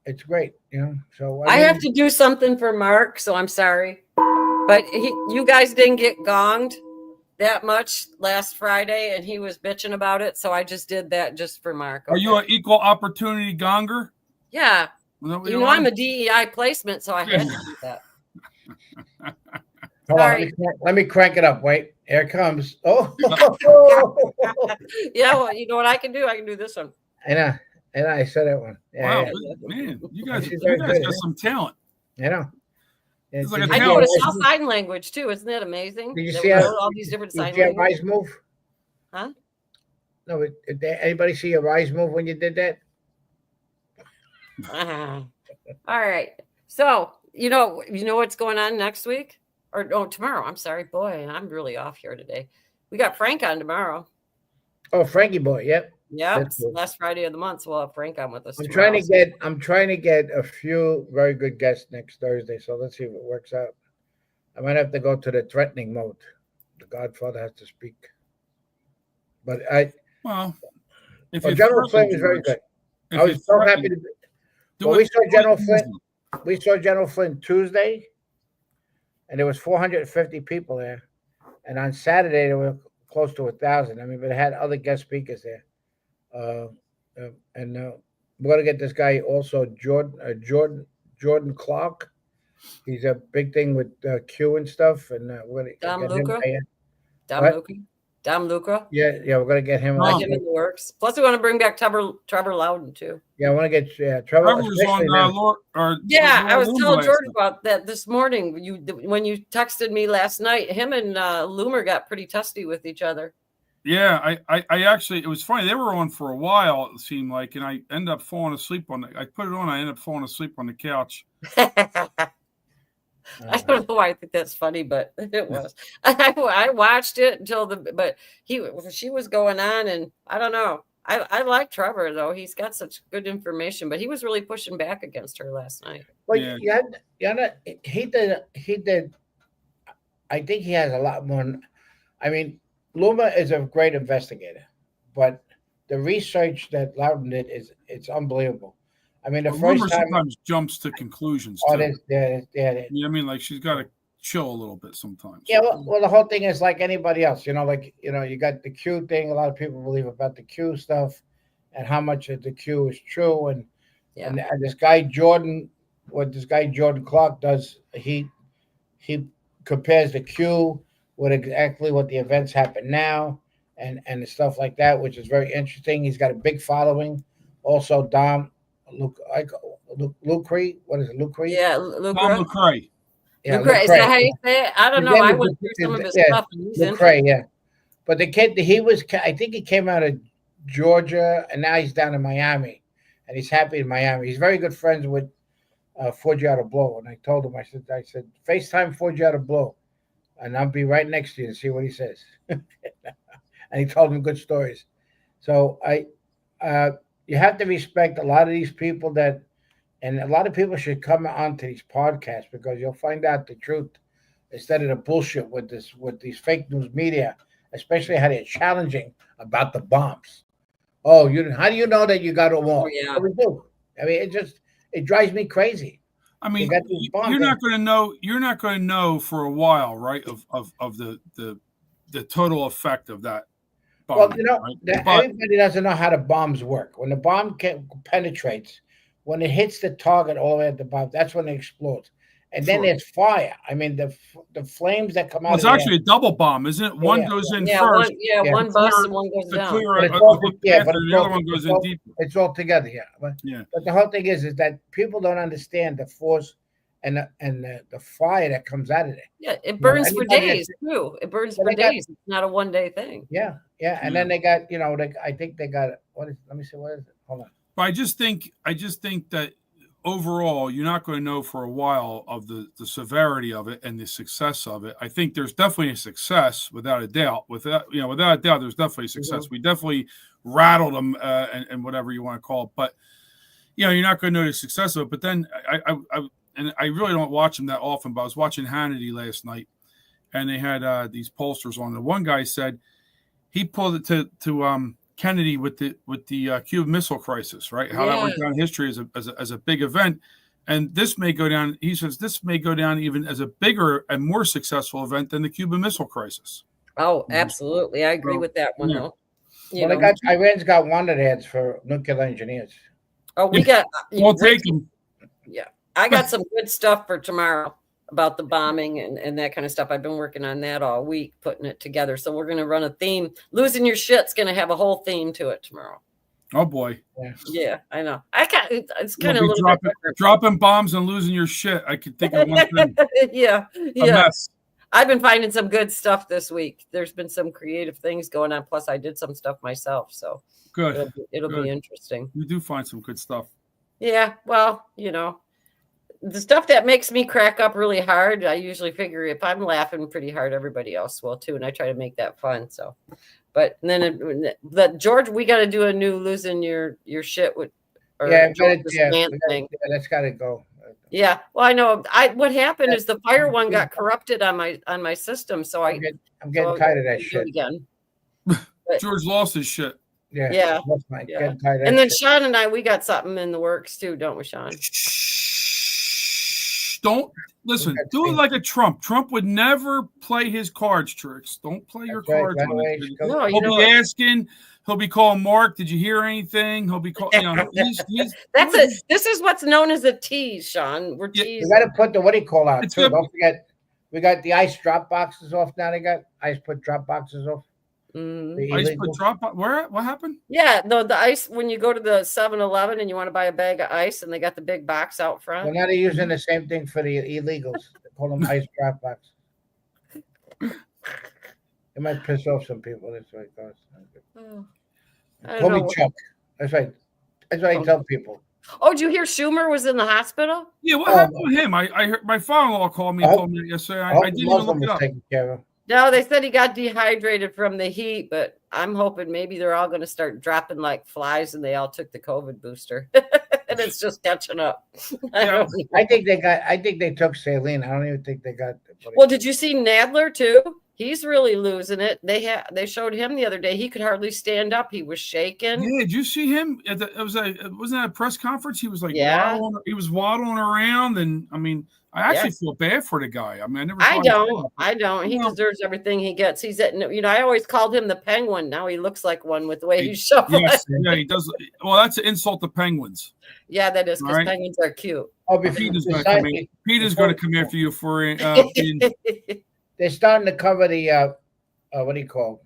it's great, you know. So I have to do something for Mark, so I'm sorry, but you guys didn't get gonged that much last Friday, and he was bitching about it, so I just did that just for Mark. Okay. Are you an equal opportunity gonger? Yeah. You know, I'm a DEI placement, so I had to do that. Hold on, let me crank it up. Wait, here it comes. Oh, yeah. Well, you know what I can do? I can do this one. And I said that one. Yeah, wow, man, you guys got some talent. You know. Like I do it in sign language too. Isn't that amazing? Did you see all these different sign languages? Did you rise move? Huh? No, did anybody see a rise move when you did that? All right. So you know what's going on next week, or tomorrow? I'm sorry, boy, I'm really off here today. We got Frank on tomorrow. Oh, Frankie boy, yep. Yeah, last Friday of the month, so we'll have Frank on with us. I'm trying to get a few very good guests next Thursday, so let's see if it works out. I might have to go to the threatening mode. The Godfather has to speak. But General Flynn was very good. I was so happy to we saw General Flynn. We saw General Flynn Tuesday, and there was 450 people there. And on Saturday there were close to 1,000. I mean, but it had other guest speakers there. And we're gonna get this guy also, Jordan Clark. He's a big thing with Q and stuff, and we're gonna get him. Dom Luca. Yeah, we're gonna get him. Like him in the works. Plus, we want to bring back Trevor Loudon too. Yeah, I want to get Trevor. I was telling George about that this morning. When you texted me last night, him and Loomer got pretty testy with each other. Yeah, I actually, it was funny. They were on for a while, it seemed like, and I ended up falling asleep I put it on. I ended up falling asleep on the couch. I don't know why I think that's funny, but it was. I watched it until but she was going on, and I don't know. I like Trevor though. He's got such good information, but he was really pushing back against her last night. Well, he did. I think he has a lot more. I mean, Luma is a great investigator, but the research that Loudon did it's unbelievable. I mean, the first time sometimes jumps to conclusions. Oh, yeah. I mean, like she's got to chill a little bit sometimes. Yeah, well, the whole thing is like anybody else, you got the Q thing. A lot of people believe about the Q stuff, and how much of the Q is true. And this guy Jordan, what this guy Jordan Clark does, he compares the Q with exactly what the events happen now, and the stuff like that, which is very interesting. He's got a big following. Also, Lucre. What is it, Lucre? Yeah, Lucre. Yeah, Lucre. Is that how you say it? I don't know. I went through some of his stuff. Lucre, yeah. But the kid, I think he came out of Georgia, and now he's down in Miami, and he's happy in Miami. He's very good friends with Forgiato Blow, and I told him, I said, FaceTime Forgiato Blow, and I'll be right next to you and see what he says. And he told him good stories. So you have to respect a lot of these people and a lot of people should come onto these podcasts because you'll find out the truth instead of the bullshit with these fake news media, especially how they're challenging about the bombs. Oh, how do you know that you got a wall? Oh, yeah. We do. I mean, it drives me crazy. I mean, you're not going to know for a while, right? Of the total effect of that. Well, everybody doesn't know how the bombs work. When the bomb penetrates, when it hits the target all the way at the bomb, that's when it explodes. and then there's fire. I mean, the flames that come out. Well, it's actually a double bomb, isn't it? One goes in first. One busts and one goes to down. clear But a it's all, path, yeah, but and it's the all, other one goes it's in all, deeper. it's all together, yeah. But the whole thing is that people don't understand the force and the fire that comes out of it. Yeah, it burns for days too. It burns for days. It's not a one-day thing. Yeah, and then they got, I think they got what is? Let me see, what is it? Hold on. But I just think that overall, you're not going to know for a while of the severity of it and the success of it. I think there's definitely a success, without a doubt. Without a doubt, there's definitely a success. We definitely rattled them and whatever you want to call it. But you're not going to know the success of it. But then I really don't watch them that often. But I was watching Hannity last night, and they had these pollsters on. The one guy said he pulled it to Kennedy with the Cuban Missile Crisis, right? How that went down in history as a big event, and this may go down. He says this may go down even as a bigger and more successful event than the Cuban Missile Crisis. Oh, absolutely, I agree with that one. Though, Iran's got wanted ads for nuclear engineers. Oh, we got. We'll take them. Yeah, I got some good stuff for tomorrow about the bombing and that kind of stuff. I've been working on that all week, putting it together. So we're going to run a theme. Losing your shit's going to have a whole theme to it tomorrow. Oh boy. Yeah, I know. It's kind of a little dropping bombs and losing your shit. I could think of one thing. Yeah. A mess. I've been finding some good stuff this week. There's been some creative things going on. Plus I did some stuff myself. So good. It'll be interesting. You do find some good stuff. Yeah. Well, the stuff that makes me crack up really hard, I usually figure if I'm laughing pretty hard, everybody else will too. And I try to make that fun. So, but then George, we got to do a new losing your shit with, thing. That's got to go. Yeah. Well, I know. What happened is the fire one got corrupted on my system. So I'm getting tired of that shit again. George lost his shit. Yeah. And then Sean and we got something in the works too, don't we, Sean? Don't listen. Do it like a Trump. Trump would never play his cards tricks. Don't play your cards. No, he'll be asking. He'll be calling Mark. Did you hear anything? He'll be calling. That's it. This is what's known as a tease, Sean. We're teasing. You got to put the what do you call out too. Don't forget, we got the ice drop boxes off now. They got ice put drop boxes off. Ice put drop. Where? What happened? Yeah, the ice when you go to the 7-Eleven and you want to buy a bag of ice and they got the big box out front. Well, now they're using the same thing for the illegals. They call them ice drop boxes. It might piss off some people. That's what it goes. Call me Chuck. That's right. That's what I tell people. Oh, did you hear Schumer was in the hospital? Yeah, what happened with him? I heard my father-in-law called me and told me yesterday. I didn't even look it up. Taken care of. No, they said he got dehydrated from the heat, but I'm hoping maybe they're all going to start dropping like flies and they all took the COVID booster. And it's just catching up. I think they took saline. I don't even think they got. Well, did you see Nadler too? He's really losing it. They showed him the other day. He could hardly stand up. He was shaking. Yeah, did you see him? Wasn't that a press conference? He was like, waddling around, and I mean, I actually feel bad for the guy. I mean, I don't. He deserves everything he gets. He's at, I always called him the penguin. Now he looks like one with the way he's shuffling. Yes, yeah, he does. Well, that's an insult to penguins. Yeah, that is because penguins are cute. Oh, Peter's going to come after you for They're starting to cover the what do you call?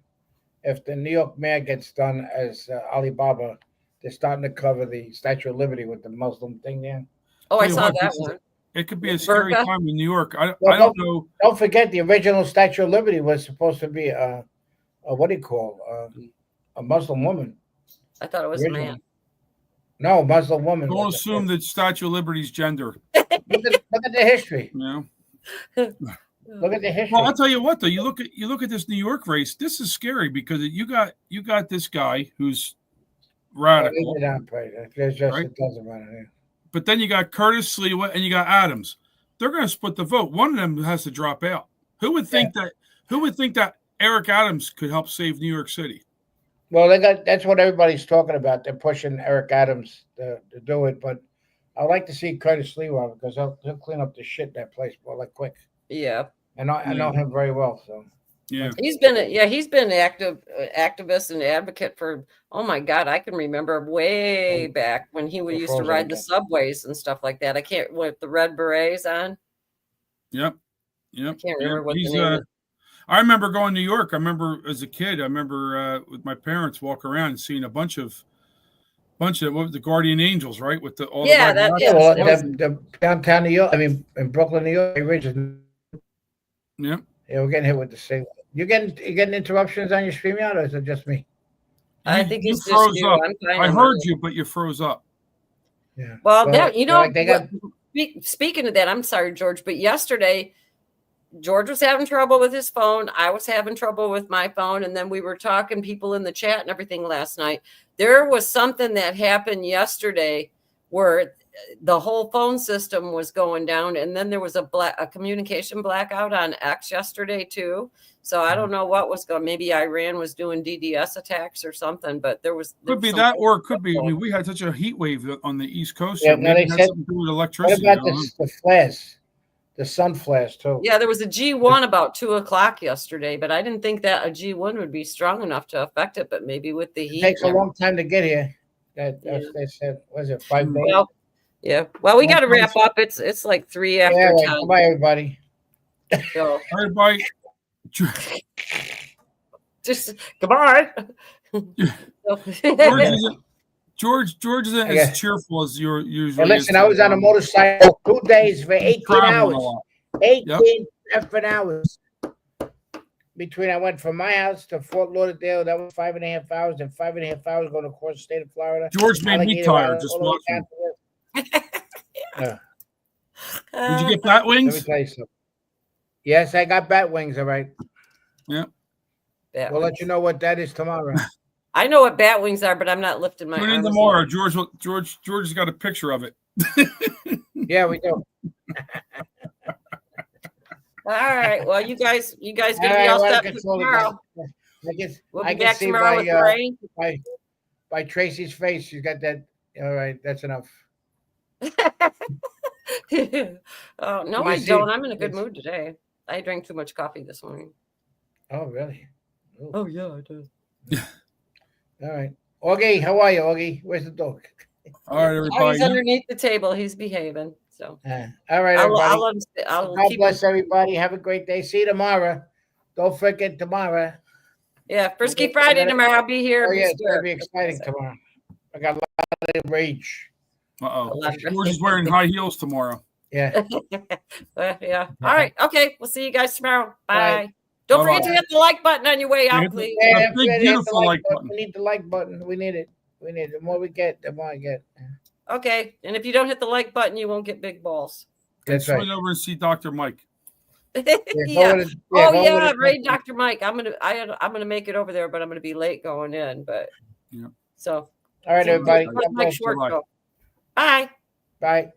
If the New York mayor gets done as Alibaba, they're starting to cover the Statue of Liberty with the Muslim thing there. Oh, I saw that one. It could be a scary time in New York. I don't know. Don't forget the original Statue of Liberty was supposed to be a what do you call a Muslim woman. I thought it was a man. No, Muslim woman. Don't assume that Statue of Liberty's gender. Look at the history. Yeah. Look at the history. Well, I'll tell you what, though. You look at this New York race. This is scary because you got this guy who's radical. Right? It doesn't matter. But then you got Curtis Sliwa and you got Adams. They're going to split the vote. One of them has to drop out. Who would think that Eric Adams could help save New York City? Well, that's what everybody's talking about. They're pushing Eric Adams to do it, but I'd like to see Curtis Sliwa because he'll clean up the shit in that place quick. Yeah, and I know him very well. So yeah, he's been activist and advocate for. Oh my God, I can remember way back when he used to ride the subways and stuff like that. I can't with the red berets on. Yep. Can't remember what the He's name is. I remember going to New York. I remember as a kid. I remember with my parents walk around and seeing a bunch of what was the Guardian Angels, right? With the all Yeah, the that- Yeah, well, Yes, the downtown New York. I mean, in Brooklyn, New York, Ridge. yeah. Yeah, we're getting hit with the same. You getting interruptions on your StreamYard, or is it just me? I You- think you it's just froze you. up. I'm fine I on heard mine. you, but you froze up. Yeah. Well, Well, they got. speaking of that, I'm sorry, George, but yesterday George was having trouble with his phone. I was having trouble with my phone. And then we were talking people in the chat and everything last night. There was something that happened yesterday where the whole phone system was going down. And then there was a communication blackout on X yesterday too. So I don't know what was going. Maybe Iran was doing DDoS attacks or something, but there was That, or it could be. I mean, we had such a heat wave on the East Coast. Yeah, Here. no, Maybe they it had said- something to do with What electricity. about I don't know. the flares? The sun flares too. Yeah, there was a G1 about 2:00 yesterday, but I didn't think that a G1 would be strong enough to affect it. But maybe with the It heat, takes a and long time to get here. That's Yeah. they said. Was it 5 days? well, yeah. Well, we Well, got to wrap up. It's like 3 after Yeah, right. 10. Goodbye, everybody. So Everybody, just goodbye. George isn't Yeah. as cheerful as you're usually. Hey, listen, is. I was on a motorcycle 2 days for He's 18 traveling a hours. lot. 18 effing hours. Between I went from my house to Fort Lauderdale, that was 5.5 hours, and 5.5 hours going across the state of Florida. George made me Alligator tired Island, just all the way watching. down to the- Did you get bat Let me wings? tell you something. Yes, I got bat wings, all right. Bat We'll wings. let you know what that is tomorrow. I know what bat wings are, but I'm not lifting my Tune in arms. tomorrow. George's got a picture of it. Yeah, we do. All right. Well, you guys All gonna be right, all well, set I for can totally tomorrow. We'll I be can back see tomorrow with rain. by Tracy's face, she's got that. All right, that's enough. Oh no, You I see, don't. I'm in a good it's- mood today. I drank too much coffee this morning. Oh, really? Ooh. Oh yeah, I did. All right. Augie, how are you, Augie? Where's the dog? All right, Oh, everybody. he's underneath the table. He's behaving. So All right, I'll everybody. let him I'll God keep bless everybody. Have a great day. See you tomorrow. Don't forget tomorrow. Yeah, Frisky Okay, Friday I'm gonna- tomorrow. I'll be here. Oh, Be yeah, it's going to square. be exciting tomorrow. I got a lot of rage. Uh-oh. lot of- George is wearing high heels tomorrow. Yeah. Yeah. All right. Okay. We'll see you guys tomorrow. Bye. Bye. Don't Bye-bye. forget to hit the like button on your way Yeah, out, hit the- please. Yeah, That big, hit the beautiful like button. We need the like button. We need it. We need it. The more we get, the more I get. Okay. And if you don't hit the like button, you won't get big balls. And That's right. swing over and see Dr. Mike. Yeah. Yeah. Go with it. Oh go yeah, with it. right, Dr. Mike. I'm gonna make it over there, but I'm gonna be late going in. But Yeah. so All right, everybody. Let God Mike bless. Schwartz Bye-bye. go. Bye. Bye.